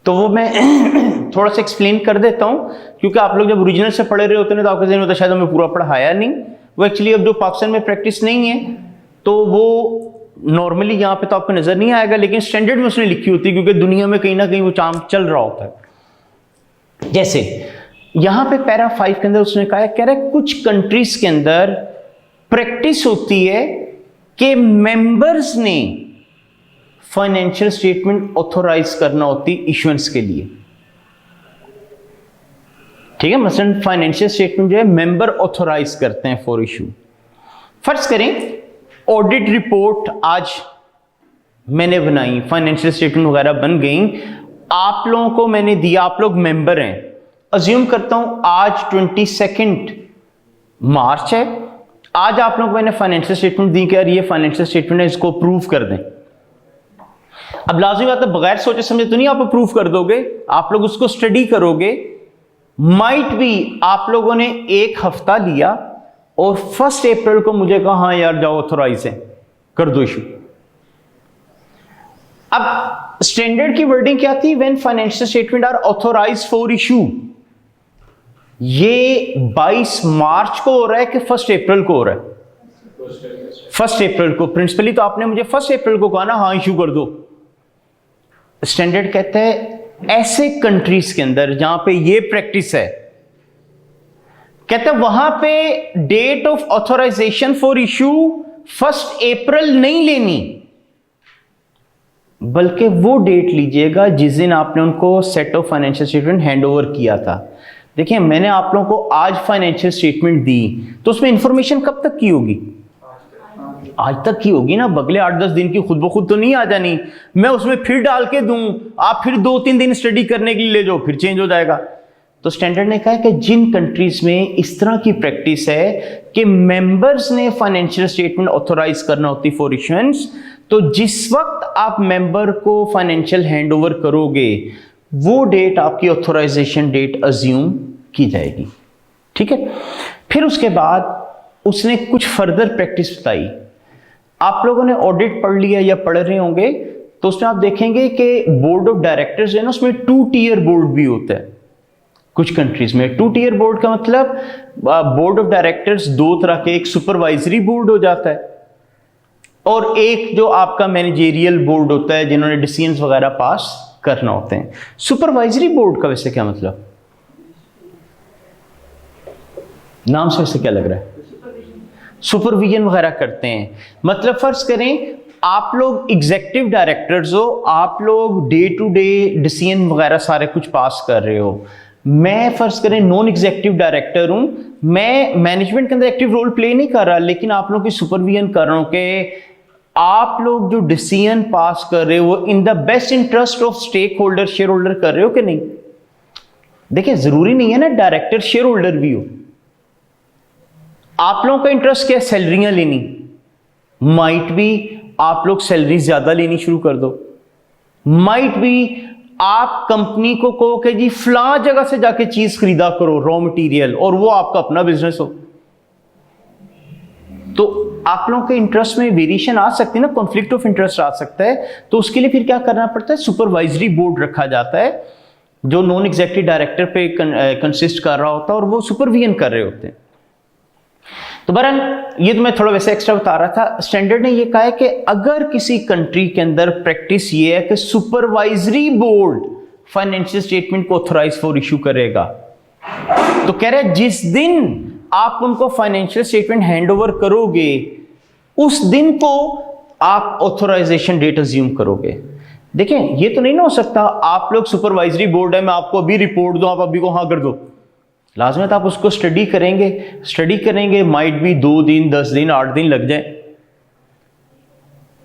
तो वो मैं थोड़ा सा एक्सप्लेन कर देता हूं, क्योंकि आप लोग जब ओरिजिनल से पढ़े रहे होते हैं तो आपका ज़हन होता है शायद हमें पूरा पढ़ाया नहीं। वो एक्चुअली अब जो पाकिस्तान में प्रैक्टिस नहीं है तो वो नॉर्मली यहाँ पे तो आपको नजर नहीं आएगा, लेकिन स्टैंडर्ड में उसने लिखी होती है, क्योंकि दुनिया में कहीं ना कहीं वो काम चल रहा होता है। जैसे यहाँ पे पैरा 5 के अंदर उसने कहा है, कह रहा है कुछ कंट्रीज के अंदर प्रैक्टिस होती है कि मेंबर्स ने फाइनेंशियल स्टेटमेंट ऑथोराइज करना होती इश्यूएंस के लिए। ठीक है, मसलन फाइनेंशियल स्टेटमेंट जो है मेंबर ऑथोराइज करते हैं फॉर इशू। फर्ज करें ऑडिट रिपोर्ट आज मैंने बनाई, फाइनेंशियल स्टेटमेंट वगैरह बन गई, आप लोगों को मैंने दिया, आप लोग मेंबर हैं। अज्यूम करता हूं आज 22 मार्च है, आज आप लोग मैंने फाइनेंशियल स्टेटमेंट दी कि यार ये फाइनेंशियल स्टेटमेंट है, इसको अप्रूव कर दें। अब लाजिमी बात है, बगैर सोचे समझे तो नहीं आप अप्रूव कर दोगे, आप लोग उसको स्टडी करोगे। माइट भी आप लोगों ने एक हफ्ता लिया और 1 अप्रैल को मुझे कहा हाँ यार जाओ ऑथोराइज है, कर दो इशू। अब स्टैंडर्ड की वर्डिंग क्या थी? When financial statement are authorize for issue. ये 22 मार्च को हो रहा है कि 1 अप्रैल को हो रहा है? 1 अप्रैल को। प्रिंसिपली तो आपने मुझे 1 अप्रैल को कहा ना हाँ इशू कर दो। स्टैंडर्ड कहता है ऐसे कंट्रीज के अंदर जहां पे ये प्रैक्टिस है, कहता है वहां पे date of authorization for issue 1 April नहीं लेनी, बल्कि वो डेट लीजिएगा जिस दिन आपने उनको set of financial statement hand over किया था। देखिए, मैंने आप लोगों को आज फाइनेंशियल स्टेटमेंट दी तो उसमें इंफॉर्मेशन कब तक की होगी? आज तक की होगी ना, बगले 8-10 दिन की खुद ब खुद तो नहीं आ जानी। मैं उसमें फिर डाल के दूं, आप फिर 2-3 दिन स्टडी करने के लिए ले जाओ, फिर चेंज हो जाएगा। तो स्टैंडर्ड ने कहा कि जिन कंट्रीज में इस तरह की प्रैक्टिस है कि मेंबर्स ने फाइनेंशियल स्टेटमेंट ऑथोराइज करना होती फॉर इश्यूएंस, तो जिस वक्त आप मेंबर को फाइनेंशियल हैंडओवर करोगे वो डेट आपकी ऑथोराइजेशन डेट अज्यूम की जाएगी। ठीक है, फिर उसके बाद उसने कुछ फर्दर प्रैक्टिस बताई। आप लोगों ने ऑडिट पढ़ लिया या पढ़ रहे होंगे तो उसमें आप देखेंगे कि बोर्ड ऑफ डायरेक्टर्स है ना, उसमें 2 टियर बोर्ड भी होता है कुछ कंट्रीज में। 2 टियर बोर्ड का मतलब बोर्ड ऑफ डायरेक्टर्स 2 तरह के, एक सुपरवाइजरी बोर्ड हो जाता है और एक जो आपका मैनेजेरियल बोर्ड होता है जिन्होंने डिसीजंस वगैरह पास करना होते हैं। सुपरवाइजरी बोर्ड का वैसे क्या मतलब? नाम से वैसे क्या लग रहा है? सुपरविजन वगैरह करते हैं। मतलब फर्ज करें आप लोग एग्जीक्यूटिव डायरेक्टर्स हो, आप लोग डे टू डे डिसीजन वगैरह सारे कुछ पास कर रहे हो। मैं फर्ज करें नॉन एग्जीक्यूटिव डायरेक्टर हूं, मैं मैनेजमेंट के अंदर एक्टिव रोल प्ले नहीं कर रहा, लेकिन आप लोगों की सुपरविजन कर रहा हूं कि आप लोग जो डिसीजन पास कर रहे हो वो in the best interest of stakeholder, shareholder कर रहे हो कि नहीं। देखिए, जरूरी नहीं है ना डायरेक्टर शेयर होल्डर भी हो। आप लोगों का इंटरेस्ट क्या है? सैलरियां लेनी। माइट भी आप लोग सैलरी ज्यादा लेनी शुरू कर दो, माइट भी आप कंपनी को कहो कि जी फला जगह से जाके चीज खरीदा करो, रॉ मटेरियल, और वो आपका अपना बिजनेस हो। तो आप लोगों के इंटरेस्ट में वेरिएशन आ सकती है ना, कॉन्फ्लिक्ट ऑफ इंटरेस्ट आ सकता है। तो उसके लिए फिर क्या करना पड़ता है? सुपरवाइजरी बोर्ड रखा जाता है जो नॉन एग्जीक्यूटिव डायरेक्टर पे कंसिस्ट कर रहा होता है और वो सुपरविजन कर रहे होते हैं। तो बहरहाल ये तो मैं थोड़ा वैसे एक्स्ट्रा बता रहा था। स्टैंडर्ड ने ये कहा है कि अगर किसी कंट्री के अंदर प्रैक्टिस ये है कि सुपरवाइजरी बोर्ड फाइनेंशियल स्टेटमेंट को ऑथराइज फॉर इशू करेगा, तो कह रहे जिस दिन आप उनको फाइनेंशियल स्टेटमेंट हैंड ओवर करोगे उस दिन को आप ऑथराइजेशन डेट अज्यूम करोगे। देखें, ये तो नहीं ना हो सकता आप लोग सुपरवाइजरी बोर्ड है, मैं आपको अभी रिपोर्ट दूं, आप अभी को हाँ कर दो। लाजमी आप उसको स्टडी करेंगे, माइट भी 2 दिन 10 दिन 8 दिन लग जाए।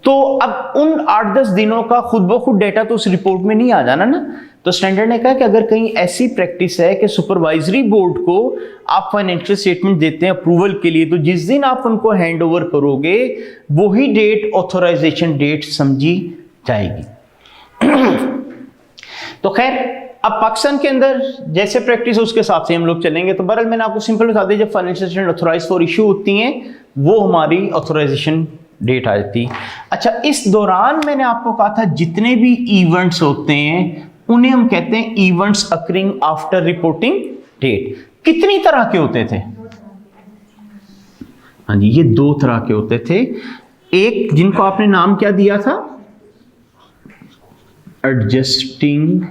तो अब उन 8-10 दिनों का खुद ब खुद डेटा तो उस रिपोर्ट में नहीं आ जाना ना। तो स्टैंडर्ड ने कहा कि अगर कहीं ऐसी प्रैक्टिस है कि सुपरवाइजरी बोर्ड को आप फाइनेंशियल स्टेटमेंट देते हैं अप्रूवल के लिए, तो जिस दिन आप उनको हैंड ओवर करोगे वही डेट ऑथराइजेशन डेट समझी जाएगी। तो खैर, अब पाकिस्तान के अंदर जैसे प्रैक्टिस है उसके हिसाब से हम लोग चलेंगे। तो बहरहाल मैंने आपको सिंपल बता दिया, जब financial statement authorize for issue होती हैं वो हमारी ऑथराइजेशन डेट आ जाती है। अच्छा, इस दौरान मैंने आपको कहा था जितने भी इवेंट्स होते हैं उन्हें हम कहते हैं events occurring after reporting date. कितनी तरह के होते थे? हाँ जी, ये 2 तरह के होते थे। एक जिनको आपने नाम क्या दिया था, एडजस्टिंग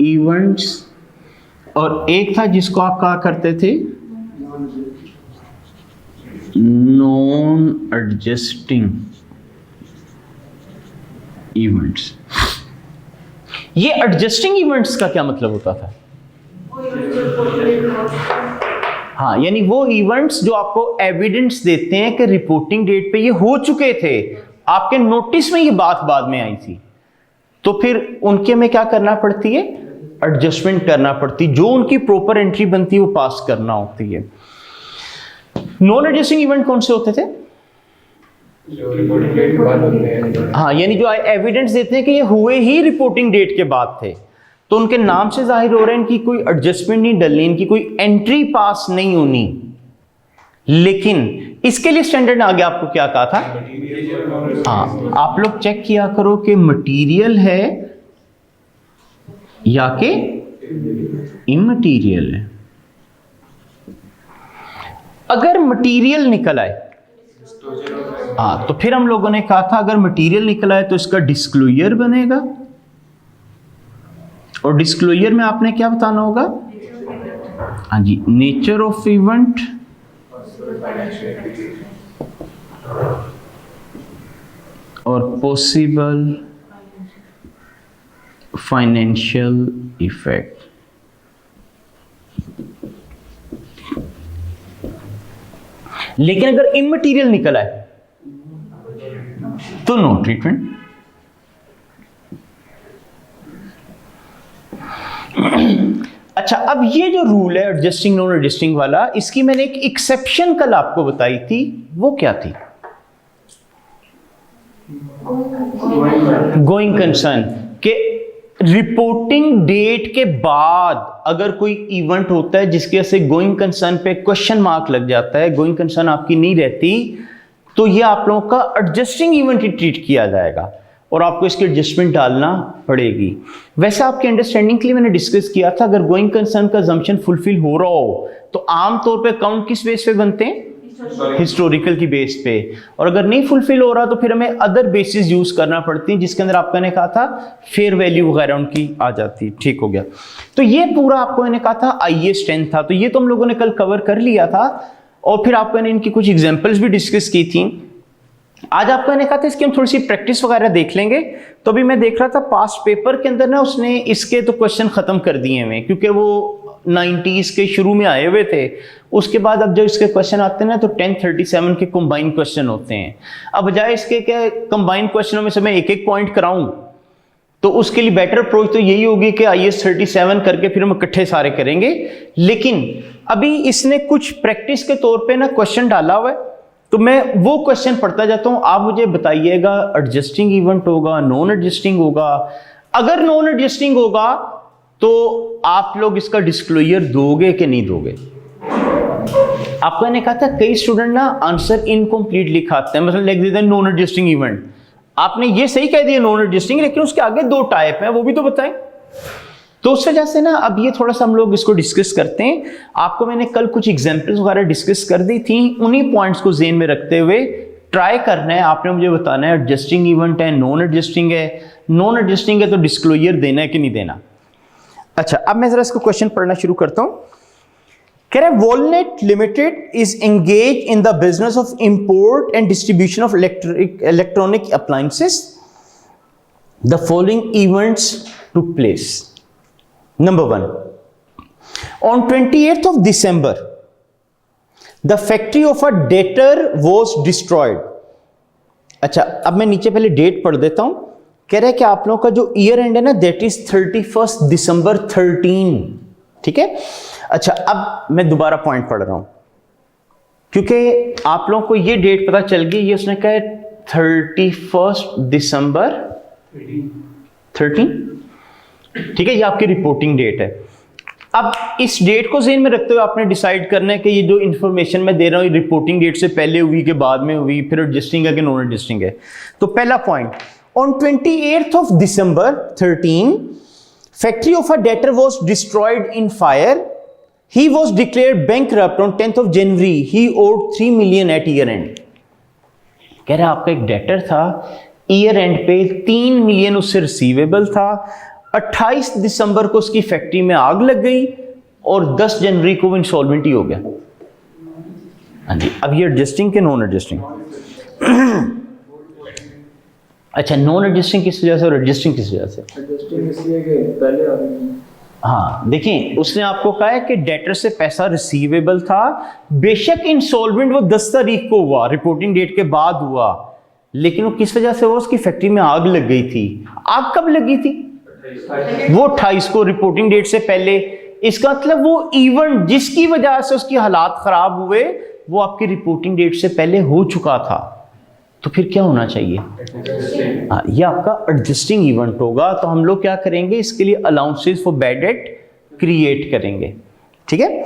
इवेंट्स, और एक था जिसको आप कहा करते थे नॉन एडजस्टिंग इवेंट्स। ये एडजस्टिंग इवेंट्स का क्या मतलब होता था? हाँ, यानी वो इवेंट्स जो आपको एविडेंस देते हैं कि रिपोर्टिंग डेट पे ये हो चुके थे, आपके नोटिस में ये बात बाद में आई थी, तो फिर उनके में क्या करना पड़ती है? एडजस्टमेंट करना पड़ती, जो उनकी प्रॉपर एंट्री बनती है वो पास करना होती है। नॉन एडजस्टिंग इवेंट कौन से होते थे? जो रिपोर्टिंग डेट के बाद होते हैं। हाँ, यानी जो एविडेंस देते हैं कि ये हुए ही रिपोर्टिंग डेट के बाद थे, तो उनके नाम से जाहिर हो रहा है इनकी कोई एडजस्टमेंट नहीं डलनी, इनकी कोई एंट्री पास नहीं होनी। लेकिन इसके लिए स्टैंडर्ड ने आगे आपको क्या कहा था? हाँ, आप लोग चेक किया करो कि मटीरियल है या कि इमटीरियल है। अगर मटीरियल निकल आए, हाँ, तो फिर हम लोगों ने कहा था अगर मटीरियल निकल आए तो इसका डिस्क्लोजर बनेगा, और डिस्क्लोजर में आपने क्या बताना होगा? हाँ जी, नेचर ऑफ इवेंट और पॉसिबल फाइनेंशियल इफेक्ट। लेकिन अगर इमटीरियल निकला है तो नो ट्रीटमेंट। अच्छा, अब ये जो रूल है एडजस्टिंग नॉन एडजस्टिंग वाला, इसकी मैंने एक एक्सेप्शन कल आपको बताई थी, वो क्या थी? गोइंग कंसर्न, के रिपोर्टिंग डेट के बाद अगर कोई इवेंट होता है जिसके वजह से गोइंग कंसर्न पे क्वेश्चन मार्क लग जाता है, गोइंग कंसर्न आपकी नहीं रहती, तो ये आप लोगों का एडजस्टिंग इवेंट ही ट्रीट किया जाएगा और आपको इसकी एडजस्टमेंट डालना पड़ेगी। वैसे आपके अंडरस्टैंडिंग के लिए मैंने डिस्कस किया था, अगर गोइंग कंसर्न का अजम्पशन फुलफिल हो रहा हो तो आमतौर पे अकाउंट किस बेस पे बनते हैं? हिस्टोरिकल की बेस पे। और अगर नहीं फुलफिल हो रहा तो फिर हमें अदर बेसिस यूज करना पड़ती है, जिसके अंदर आपने कहा था फेयर वैल्यू वगैरह उनकी आ जाती। ठीक हो गया। तो ये पूरा आपको मैंने कहा था IAS 10 था, तो ये तो हम लोगों ने कल कवर कर लिया था और फिर आपको मैंने इनकी कुछ एग्जांपल्स भी डिस्कस की थी। आज आपको मैंने कहा था इसकी हम थोड़ी सी प्रैक्टिस वगैरह देख लेंगे। तो अभी मैं देख रहा था पास्ट पेपर के अंदर ना उसने इसके तो क्वेश्चन खत्म कर दिए हैं, क्योंकि वो 90s के शुरू में आए हुए थे। उसके बाद अब जब इसके क्वेश्चन आते हैं ना तो 1037 के कंबाइन क्वेश्चन होते हैं। अब बजाय इसके क्या कंबाइन क्वेश्चनों में से मैं एक एक पॉइंट कराऊं, तो उसके लिए बेटर अप्रोच तो यही होगी कि IAS 37 करके फिर हम इकट्ठे सारे करेंगे। लेकिन अभी इसने कुछ प्रैक्टिस के तौर पे ना क्वेश्चन डाला हुआ है, तो मैं वो क्वेश्चन पढ़ता जाता हूं। आप मुझे बताइएगा एडजस्टिंग इवेंट होगा, नॉन एडजस्टिंग होगा। अगर नॉन एडजस्टिंग होगा तो आप लोग इसका डिस्क्लोजर दोगे कि नहीं दोगे? आपको मैंने कहा था कई स्टूडेंट ना आंसर इनकम्प्लीट लिखाते हैं, मतलब लिख देते हैं नॉन एडजस्टिंग इवेंट। आपने ये सही कह दिया नॉन एडजस्टिंग, लेकिन उसके आगे 2 टाइप है, वो भी तो बताएं। तो उस वजह से ना अब ये थोड़ा सा हम लोग इसको डिस्कस करते हैं। आपको मैंने कल कुछ एग्जांपल्स वगैरह डिस्कस कर दी थी, उन्हीं पॉइंट्स को ज़हन में रखते हुए ट्राई करना है। आपने मुझे बताना है एडजस्टिंग इवेंट है, नॉन एडजस्टिंग है। नॉन एडजस्टिंग है तो डिस्क्लोजर देना है कि नहीं देना। अच्छा, अब मैं जरा इसको क्वेश्चन पढ़ना शुरू करता हूं। कह रहा है Walnut limited is engage in the business of import and distribution of electronic appliances. The following events took place. Number 1, on 28th of December the factory of a debtor was destroyed। अच्छा, अब मैं नीचे पहले date पढ़ देता हूं। कह रहा है कि आप लोगों का जो ईयर एंड है ना, दैट इज 31 दिसंबर 13। ठीक है। अच्छा, अब मैं दोबारा पॉइंट पढ़ रहा हूं क्योंकि आप लोगों को ये डेट पता चल गई। ये उसने कहा है 31 दिसंबर 13। ठीक है, ये आपकी रिपोर्टिंग डेट है। अब इस डेट को ज़हन में रखते हुए आपने डिसाइड करना है कि ये जो इन्फॉर्मेशन मैं दे रहा हूँ रिपोर्टिंग डेट से पहले हुई कि बाद में हुई, फिर एडजस्टिंग है कि नॉन एडजस्टिंग है। तो पहला point, on 28th of December 13 factory of a debtor was destroyed in fire. He was declared bankrupt on 10th of January। He owed 3 million at year end. कह रहा है आपका एक डेटर था, ईयर एंड पे 3 मिलियन उससे receivable था। 28 दिसंबर को उसकी फैक्ट्री में आग लग गई और 10 जनवरी को वो इंसॉल्वेंट ही हो गया। हाँ जी, अब ये एडजस्टिंग के नॉन एडजस्टिंग? अच्छा, नॉन एडजस्टिंग किस वजह से और एडजस्टिंग किस वजह से? एडजस्टिंग इसलिए कि पहले आ गई। हाँ, देखिए उसने आपको कहा है कि डेटर से पैसा रिसीवेबल था, बेशक इंसॉल्वेंट वो 10 तारीख को हुआ, रिपोर्टिंग डेट के बाद हुआ, लेकिन वो किस वजह से हुआ? उसकी फैक्ट्री में आग लग गई थी। आग कब लगी थी? वो 28 को, रिपोर्टिंग डेट से पहले। इसका मतलब वो इवेंट जिसकी वजह से उसकी हालात खराब हुए वो आपकी रिपोर्टिंग डेट से पहले हो चुका था। तो फिर क्या होना चाहिए? ये आपका एडजस्टिंग इवेंट होगा। तो हम लोग क्या करेंगे, इसके लिए allowances for bad debt create करेंगे। ठीक है।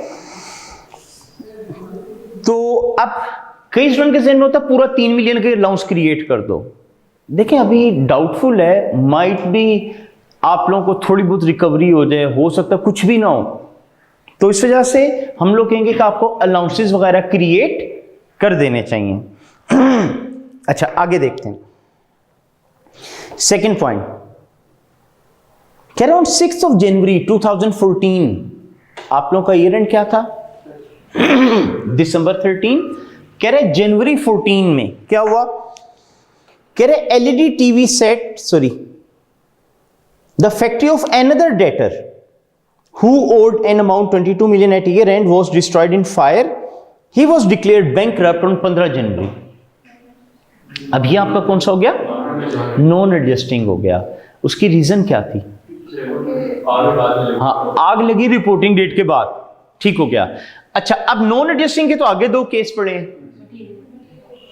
तो अब कई स्टूडेंट के ज़हन में होता है पूरा 3 मिलियन के अलाउंस क्रिएट कर दो। देखें अभी डाउटफुल है, माइट भी आप लोगों को थोड़ी बहुत रिकवरी हो जाए, हो सकता है कुछ भी ना हो। तो इस वजह से हम लोग कहेंगे कि आपको अलाउंसेस वगैरह क्रिएट कर देने चाहिए। अच्छा, आगे देखते हैं। सेकंड पॉइंट, कह रहा हूं 6th of January 2014 आप लोगों का ईयर एंड क्या था? दिसंबर 13। कह रहे जनवरी 14 में क्या हुआ? कह रहे LED TV set, sorry, the factory of another debtor who owed an amount 22 million at year end was destroyed in fire. He was declared bankrupt on 15 जनवरी। अब ये आपका कौन सा हो गया? नॉन एडजस्टिंग हो गया। उसकी रीजन क्या थी? हाँ, आग लगी रिपोर्टिंग डेट के बाद, ठीक हो गया। अच्छा, अब नॉन एडजस्टिंग के तो आगे 2 केस पड़े हैं।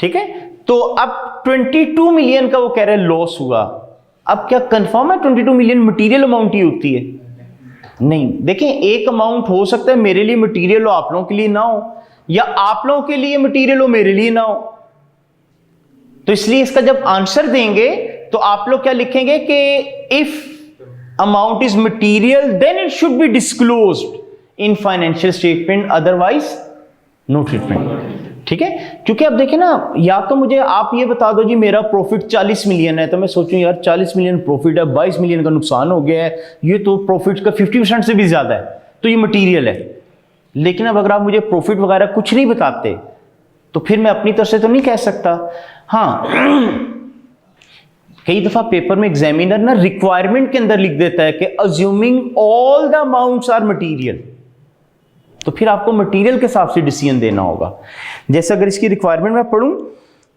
ठीक है, तो अब 22 मिलियन का वो कह रहे लॉस हुआ। अब क्या कंफर्म है 22 मिलियन मटेरियल अमाउंट ही होती है? नहीं। देखें, एक अमाउंट हो सकता है मेरे लिए मटेरियल हो, आप लोगों के लिए ना हो, या आप लोगों के लिए मटेरियल हो, मेरे लिए ना हो। तो इसलिए इसका जब आंसर देंगे तो आप लोग क्या लिखेंगे कि if amount is material then it should be disclosed in financial statement, otherwise no treatment. ठीक है, क्योंकि अब देखें ना, या तो मुझे आप ये बता दो जी मेरा प्रॉफिट 40 मिलियन है, तो मैं सोचूं यार 40 मिलियन प्रॉफिट है, 22 मिलियन का नुकसान हो गया है, ये तो प्रॉफिट का 50% से भी ज्यादा है, तो ये मटेरियल है। लेकिन अब अगर आप मुझे प्रॉफिट वगैरह कुछ नहीं बताते तो फिर मैं अपनी तरफ से तो नहीं कह सकता। हाँ, कई दफा पेपर में एग्जामिनर ना रिक्वायरमेंट के अंदर लिख देता है कि assuming all the amounts are material, तो फिर आपको मटेरियल के हिसाब से डिसीजन देना होगा। जैसे अगर इसकी रिक्वायरमेंट में पढ़ूं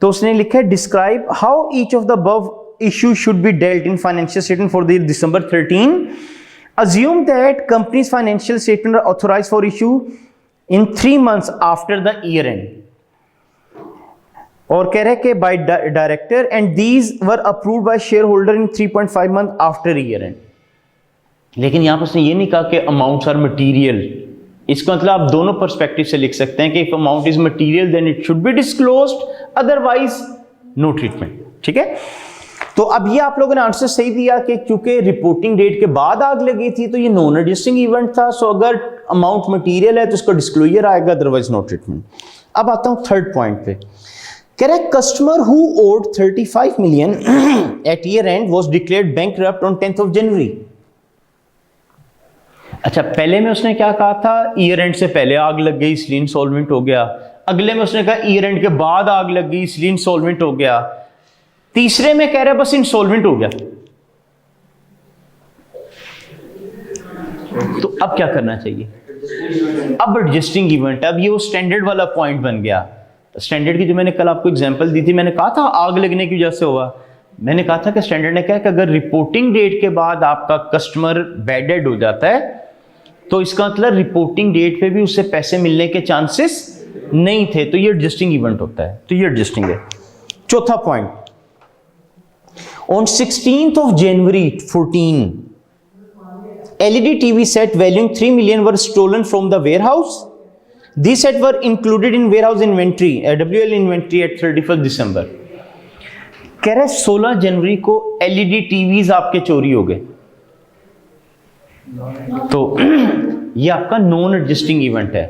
तो उसने लिखा है describe how each of the above issue should be dealt in financial statement for the year December 13। Assume that company's financial statements are authorized for issue in 3 months after the year end. और कह रहे हैं कि by director and these were approved by shareholder in 3.5 months after year end. लेकिन यहां पर उसने ये नहीं कहा कि अमाउंट्स आर मटीरियल। इसका मतलब आप दोनों पर्सपेक्टिव से लिख सकते हैं कि if amount is material then it should be disclosed, otherwise no treatment. ठीक है, तो अब ये आप लोगों ने आंसर सही दिया कि क्योंकि रिपोर्टिंग डेट के बाद आग लगी थी तो ये नॉन एडजस्टिंग इवेंट था, सो अगर अमाउंट मटेरियल है तो उसका डिस्क्लोजर आएगा, अदरवाइज नो ट्रीटमेंट। अब आता हूं थर्ड पॉइंट पे, कह रहा है customer who owed 35 million at year end was declared bankrupt on 10th of January। अच्छा, पहले में उसने क्या कहा था, ईयर एंड से पहले आग लग गई इसलिए इंसॉल्वेंट हो गया। अगले में उसने कहा ईयर एंड के बाद आग लग गई इसलिए इंसॉल्वेंट हो गया। तीसरे में कह रहा है बस इंसॉल्वेंट हो गया। तो अब क्या करना चाहिए? अब एडजस्टिंग इवेंट, अब ये वो स्टैंडर्ड वाला पॉइंट बन गया। स्टैंडर्ड की जो मैंने कल आपको एग्जांपल दी थी, मैंने कहा था आग लगने की वजह से हुआ। मैंने कहा था कि स्टैंडर्ड ने कहा कि अगर रिपोर्टिंग डेट के बाद आपका कस्टमर बैड डेड हो जाता है तो इसका मतलब रिपोर्टिंग डेट पे भी उससे पैसे मिलने के चांसेस नहीं थे, तो ये एडजस्टिंग इवेंट होता है। तो ये एडजस्टिंग है। चौथा point, on 16th of January 14, LED TV set valuing 3 million were stolen from the warehouse. These sets were included in warehouse inventory, WL inventory at 31st December. कह रहे 16 जनवरी को LED TVs आपके चोरी हो गए, तो ये आपका नॉन एडजस्टिंग इवेंट है।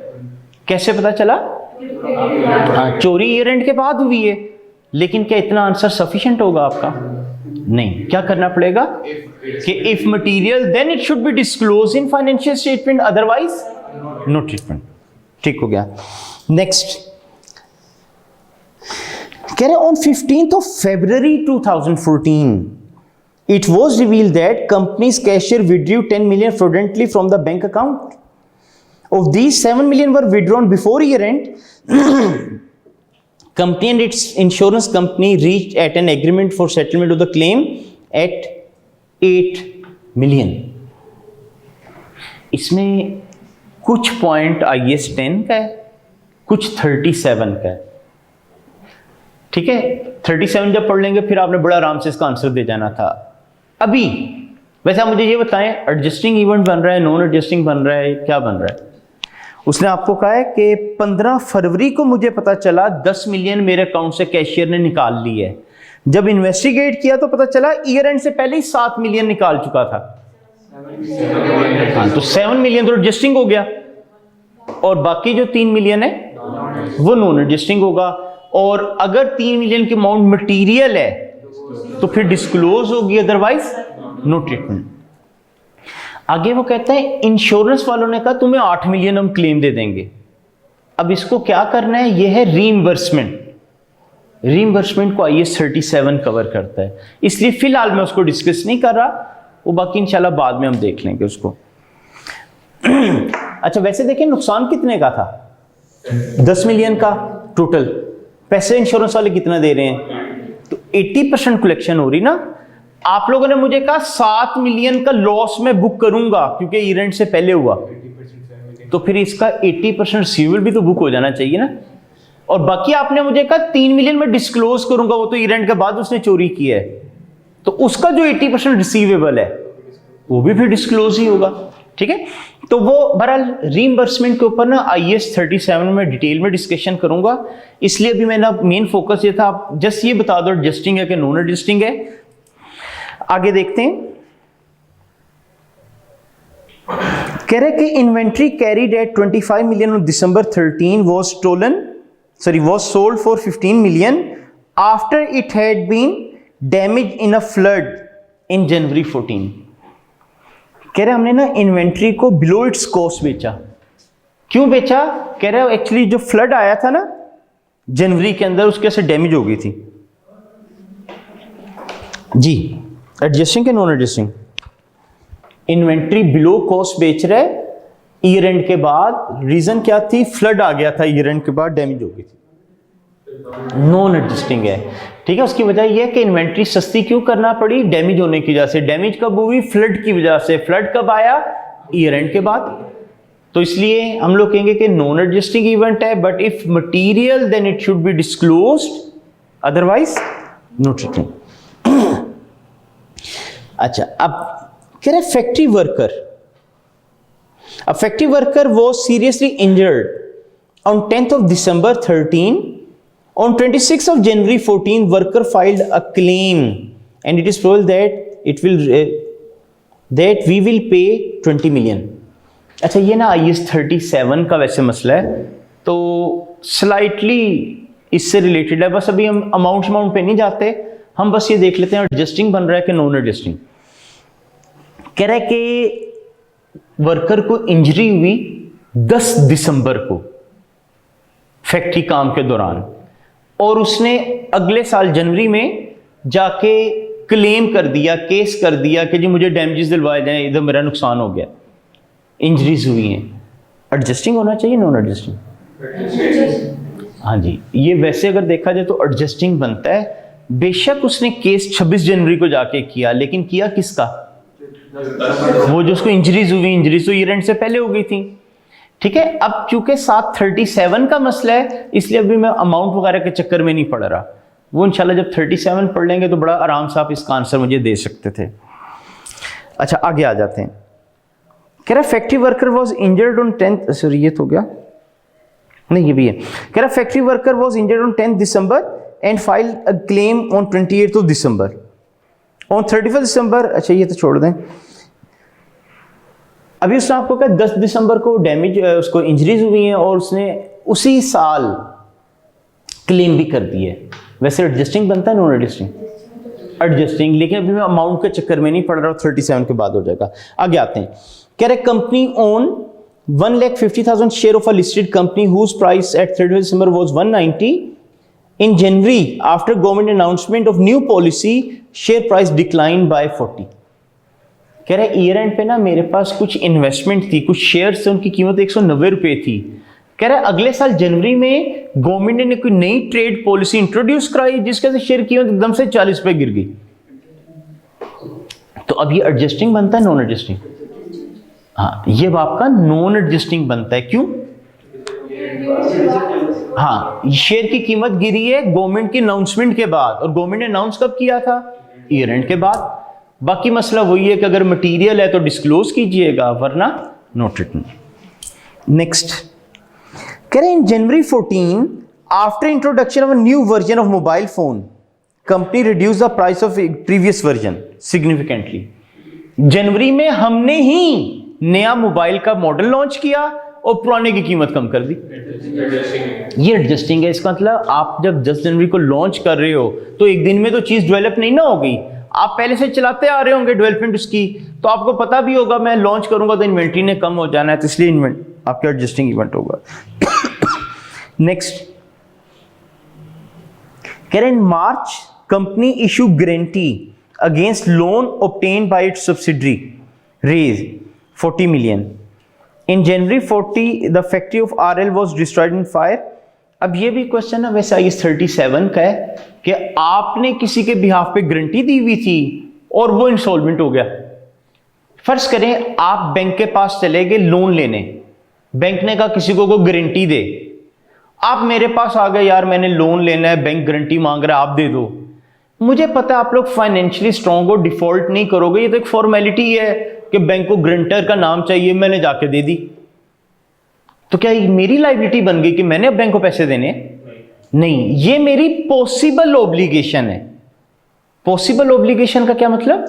कैसे पता चला? हाँ, चोरी ईयर एंड के बाद हुई है, लेकिन क्या इतना आंसर सफिशिएंट होगा आपका? नहीं। क्या करना पड़ेगा कि if material then it should be disclose in financial statement, otherwise no treatment. ठीक हो गया। नेक्स्ट कह रहे on 15th of February 2014 it was revealed that company's cashier withdrew 10 million fraudulently from the bank account. Of these, 7 million were withdrawn before year end. Company and its insurance company reached at an agreement for settlement of the claim at 8 million. इसमें कुछ point IAS 10 का है, कुछ 37 का है। ठीक है, 37 जब पढ़ लेंगे फिर आपने बड़ा आराम से इसका आंसर दे जाना था। अभी वैसे आप मुझे ये बताएं, एडजस्टिंग इवेंट बन रहा है, नॉन एडजस्टिंग बन रहा है, क्या बन रहा है? उसने आपको कहा है कि 15 फरवरी को मुझे पता चला 10 मिलियन मेरे अकाउंट से कैशियर ने निकाल ली है। जब इन्वेस्टिगेट किया तो पता चला ईयर एंड से पहले ही 7 मिलियन निकाल चुका था। हाँ, तो 7 मिलियन तो एडजस्टिंग हो गया, और बाकी जो 3 मिलियन है वो नॉन एडजस्टिंग होगा। और अगर 3 मिलियन की अमाउंट मटीरियल है तो फिर डिस्क्लोज होगी, अदरवाइज नो ट्रीटमेंट। आगे वो कहते हैं इंश्योरेंस वालों ने कहा तुम्हें 8 मिलियन हम क्लेम दे देंगे। अब इसको क्या करना है? ये है रीइंबर्समेंट। रीइंबर्समेंट को IAS 37 कवर करता है, इसलिए फिलहाल मैं उसको डिस्कस नहीं कर रहा, वो बाकी इंशाल्लाह बाद में हम देख लेंगे उसको। अच्छा, वैसे देखें नुकसान कितने का था? 10 मिलियन का टोटल। पैसे इंश्योरेंस वाले कितना दे रहे हैं? तो 80% कलेक्शन हो रही ना। आप लोगों ने मुझे कहा 7 मिलियन का लॉस मैं बुक करूंगा क्योंकि इवेंट से पहले हुआ, तो फिर इसका 80% रिसीवेबल भी तो बुक हो जाना चाहिए ना। और बाकी आपने मुझे कहा 3 मिलियन में डिस्क्लोज करूंगा, वो तो इवेंट के बाद उसने चोरी की है, तो उसका जो 80% रिसीवेबल है वो भी फिर डिस्क्लोज ही होगा। ठीक है, तो वो बहरहाल रीइंबर्समेंट के ऊपर ना IAS 37 में डिटेल में डिस्कशन करूंगा, इसलिए अभी मेरा मेन फोकस ये था, आप जस्ट ये बता दो एडजस्टिंग है कि नॉन एडजस्टिंग है। आगे देखते हैं, कह रहे कि inventory carried at 25 million on December 13 was sold for 15 million after it had been damaged in a flood in January 14। कह रहे हमने ना इन्वेंट्री को बिलो इट्स कॉस्ट बेचा। क्यों बेचा? कह रहे एक्चुअली जो फ्लड आया था ना जनवरी के अंदर, उसके से डैमेज हो गई थी जी। एडजस्टिंग के non adjusting? Inventory below cost बेच रहे ईयर एंड के बाद। रीजन क्या थी? फ्लड आ गया था ईयर एंड के बाद, डैमेज हो गई थी। नॉन एडजस्टिंग है। ठीक है, उसकी वजह यह है कि इन्वेंट्री सस्ती क्यों करना पड़ी? डैमेज होने की वजह से। डैमेज कब हुई? फ्लड की वजह से। फ्लड कब आया? ईयर एंड के बाद। तो इसलिए हम लोग कहेंगे कि नॉन एडजस्टिंग इवेंट है, but if material then it should be disclosed, otherwise no treatment. अच्छा, अब कह रहे factory worker. A factory worker was seriously injured on 10th of December 13. On 26th of January 14, worker filed a claim and it is told that we will pay 20 million. अच्छा ये ना IAS 37 का वैसे मसला है, तो स्लाइटली इससे related है, बस अभी हम अमाउंट पे नहीं जाते, हम बस ये देख लेते हैं एडजस्टिंग बन रहा है कि नॉन एडजस्टिंग। कह रहा है कि वर्कर को इंजरी हुई 10 दिसंबर को फैक्ट्री काम के दौरान, और उसने अगले साल जनवरी में जाके क्लेम कर दिया, केस कर दिया कि जी मुझे डैमेजेस दिलवाए जाएं, इधर मेरा नुकसान हो गया, इंजरीज हुई हैं। एडजस्टिंग होना चाहिए नॉन एडजस्टिंग? हाँ जी, ये वैसे अगर देखा जाए तो एडजस्टिंग बनता है। बेशक उसने केस 26 जनवरी को जाके किया, लेकिन किया किसका? वो जो उसको इंजरीज हुई, इंजरीज तो ईयर एंड से पहले हो गई थी। ठीक है, अब चूंकि 737 का मसला है, इसलिए अभी मैं अमाउंट वगैरह के चक्कर में नहीं पड़ रहा, वो इंशाल्लाह जब 37 पढ़ लेंगे तो बड़ा आराम से आप इसका आंसर मुझे दे सकते थे। अच्छा आगे आ जाते हैं। कह रहा factory worker was injured on 10th, sorry ये तो गया नहीं, ये भी है। कह रहा factory worker was injured on 10th December and file a claim on 28th of December. On 31st दिसंबर, अच्छा ये तो छोड़ दें, अभी उसने आपको कहा 10 दिसंबर को डैमेज, उसको इंजरीज हुई हैं और उसने उसी साल क्लेम भी कर दी है। वैसे एडजस्टिंग बनता है नॉन एडजस्टिंग? एडजस्टिंग, लेकिन अभी मैं अमाउंट के चक्कर में नहीं पड़ रहा, 37 के बाद हो जाएगा। आगे आते हैं। कह रहे company own 1,50,000 share of a listed company whose price at 31 December was 190. In January, after government announcement of new policy, share price declined by 40. कह रहे ईयर एंड पे ना मेरे पास कुछ इन्वेस्टमेंट थी, कुछ शेयर्स थे, उनकी कीमत 190 रुपए थी। कह रहे अगले साल जनवरी में गवर्नमेंट ने कोई नई ट्रेड पॉलिसी इंट्रोड्यूस कराई जिसके से शेयर कीमत एकदम से 40 रुपए गिर गई। तो अब ये एडजस्टिंग बनता है नॉन एडजस्टिंग? हाँ, ये आपका नॉन एडजस्टिंग बनता है। क्यों? हाँ, शेयर की कीमत गिरी है गवर्नमेंट की अनाउंसमेंट के बाद, और गवर्नमेंट ने अनाउंस कब किया था? ईयर एंड के बाद। बाकी मसला वही है कि अगर मटेरियल है तो डिस्क्लोज कीजिएगा, वरना नोट रिटन। नेक्स्ट कह रहे हैं in January 14 after introduction of a new version of mobile phone company reduce the price of previous version significantly. जनवरी में हमने ही नया मोबाइल का मॉडल लॉन्च किया और पुराने की कीमत कम कर दी। ये एडजस्टिंग है। इसका मतलब आप जब 10 जनवरी को लॉन्च कर रहे हो तो एक दिन में तो चीज डेवलप नहीं ना हो गई, आप पहले से चलाते आ रहे होंगे डेवलपमेंट उसकी, तो आपको पता भी होगा मैं लॉन्च करूंगा तो इन्वेंट्री ने कम हो जाना है, तो इसलिए आपका एडजस्टिंग इवेंट होगा। नेक्स्ट कह रहे हैं March company issue guarantee against loan obtained by its subsidiary रेज 40 million. In January 40 the factory of RL was destroyed in fire. अब ये भी क्वेश्चन है वैसे IAS 37 का है कि आपने किसी के बिहाफ पे गारंटी दी हुई थी और वो इंसॉल्वेंट हो गया। फर्ज करें आप बैंक के पास चले गए लोन लेने, बैंक ने कहा किसी को गारंटी दे, आप मेरे पास आ गए, यार मैंने लोन लेना है, बैंक गारंटी मांग रहा है, आप दे दो। मुझे पता है आप लोग फाइनेंशियली स्ट्रांग हो, डिफॉल्ट नहीं करोगे, ये तो एक फॉर्मेलिटी है कि बैंक को गारंटर का नाम चाहिए, मैंने जाके दे दी, तो क्या ये मेरी लायबिलिटी बन गई कि मैंने अब बैंक को पैसे देने? नहीं, ये मेरी पॉसिबल ऑब्लिगेशन है। पॉसिबल ऑब्लिगेशन का क्या मतलब?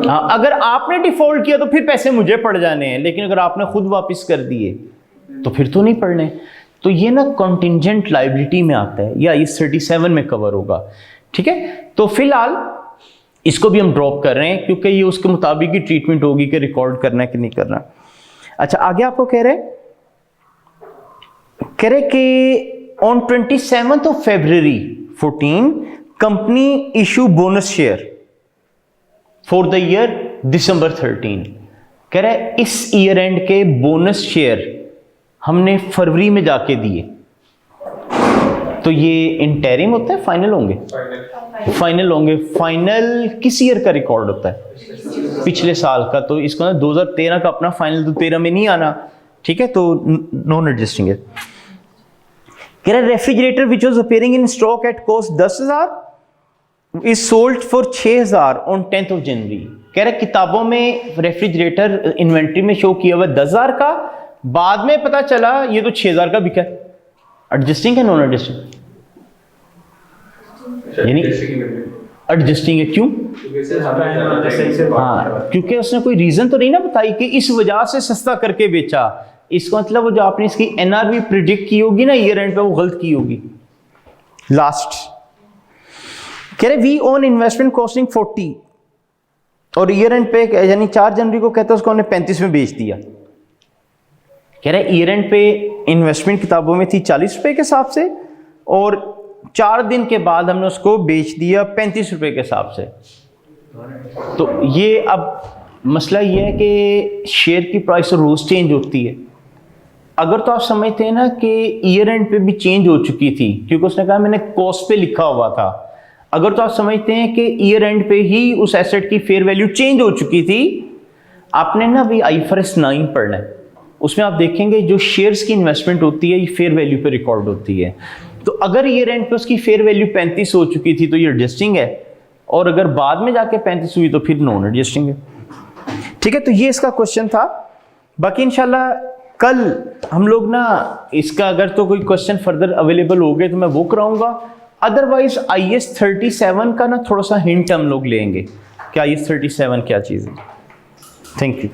हाँ, अगर आपने डिफॉल्ट किया तो फिर पैसे मुझे पड़ जाने हैं, लेकिन अगर आपने खुद वापस कर दिए तो फिर तो नहीं पड़ने। तो ये ना कॉन्टिंजेंट लायबिलिटी में आता है या इस 37 में कवर होगा। ठीक है, तो फिलहाल इसको भी हम ड्रॉप कर रहे हैं क्योंकि ये उसके मुताबिक ही ट्रीटमेंट होगी कि रिकॉर्ड करना है कि नहीं करना। अच्छा, आगे आपको कह रहे कि on 27th of February 14 company issue bonus share for the year December 13। कह रहे इस ईयर एंड के बोनस शेयर हमने फरवरी में जाके दिए, तो ये इंटरिम होता है, फाइनल होंगे? फाइनल होंगे। फाइनल किस ईयर का रिकॉर्ड होता है? पिछले साल का। तो इसको ना 2013 का अपना फाइनल तो 13 में नहीं आना। ठीक है, तो नॉन एडजस्टिंग है। कह रहे refrigerator which was appearing in stock at cost 10,000 is sold for 6,000 on 10th of January। कह रहे किताबों में रेफ्रिजरेटर इन्वेंट्री में शो किया हुआ 10,000 का, बाद में पता चला ये तो 6,000 का बिका। एडजस्टिंग है नॉन एडजस्टिंग? यानी एडजस्टिंग है, क्यों? हाँ, क्योंकि उसने कोई रीजन तो नहीं ना बताई कि इस वजह से सस्ता करके बेचा। इसका मतलब वो जो आपने इसकी एनआरवी प्रिडिक्ट की होगी ना ईयर एंड पे, वो गलत की होगी। लास्ट कह रहे वी ओन इन्वेस्टमेंट कॉस्टिंग 40 और ईयर एंड पे यानी 4 जनवरी को कहते हैं उसको हमने 35 में बेच दिया। कह रहे ईयर एंड पे इन्वेस्टमेंट किताबों में थी 40 रुपए के हिसाब से और 4 दिन के बाद हमने उसको बेच दिया 35 रुपए के हिसाब से। तो ये अब मसला ये है कि शेयर की प्राइस रोज चेंज होती है। अगर तो आप समझते हैं ना कि ईयर एंड पे भी चेंज हो चुकी थी, क्योंकि उसने कहा मैंने कॉस्ट पे लिखा हुआ था। अगर तो आप समझते हैं कि ईयर एंड पे ही उस एसेट की फेयर वैल्यू चेंज हो चुकी थी, आपने ना अभी IFRS 9 पढ़ना है। उसमें आप देखेंगे जो शेयर्स की इन्वेस्टमेंट होती है ये फेयर वैल्यू पे रिकॉर्ड होती है। तो अगर ईयर एंड पे उसकी फेयर वैल्यू 35 हो चुकी थी तो ये एडजस्टिंग है, और अगर बाद में जाके 35 हुई तो फिर नॉन एडजस्टिंग है। ठीक है, तो ये इसका क्वेश्चन था। बाकी इंशाल्लाह कल हम लोग ना इसका अगर तो कोई क्वेश्चन फर्दर अवेलेबल हो गए तो मैं वो कराऊंगा। अदरवाइज IAS 37 का ना थोड़ा सा हिंट हम लोग लेंगे कि IAS 37 क्या चीज़ है। Thank you.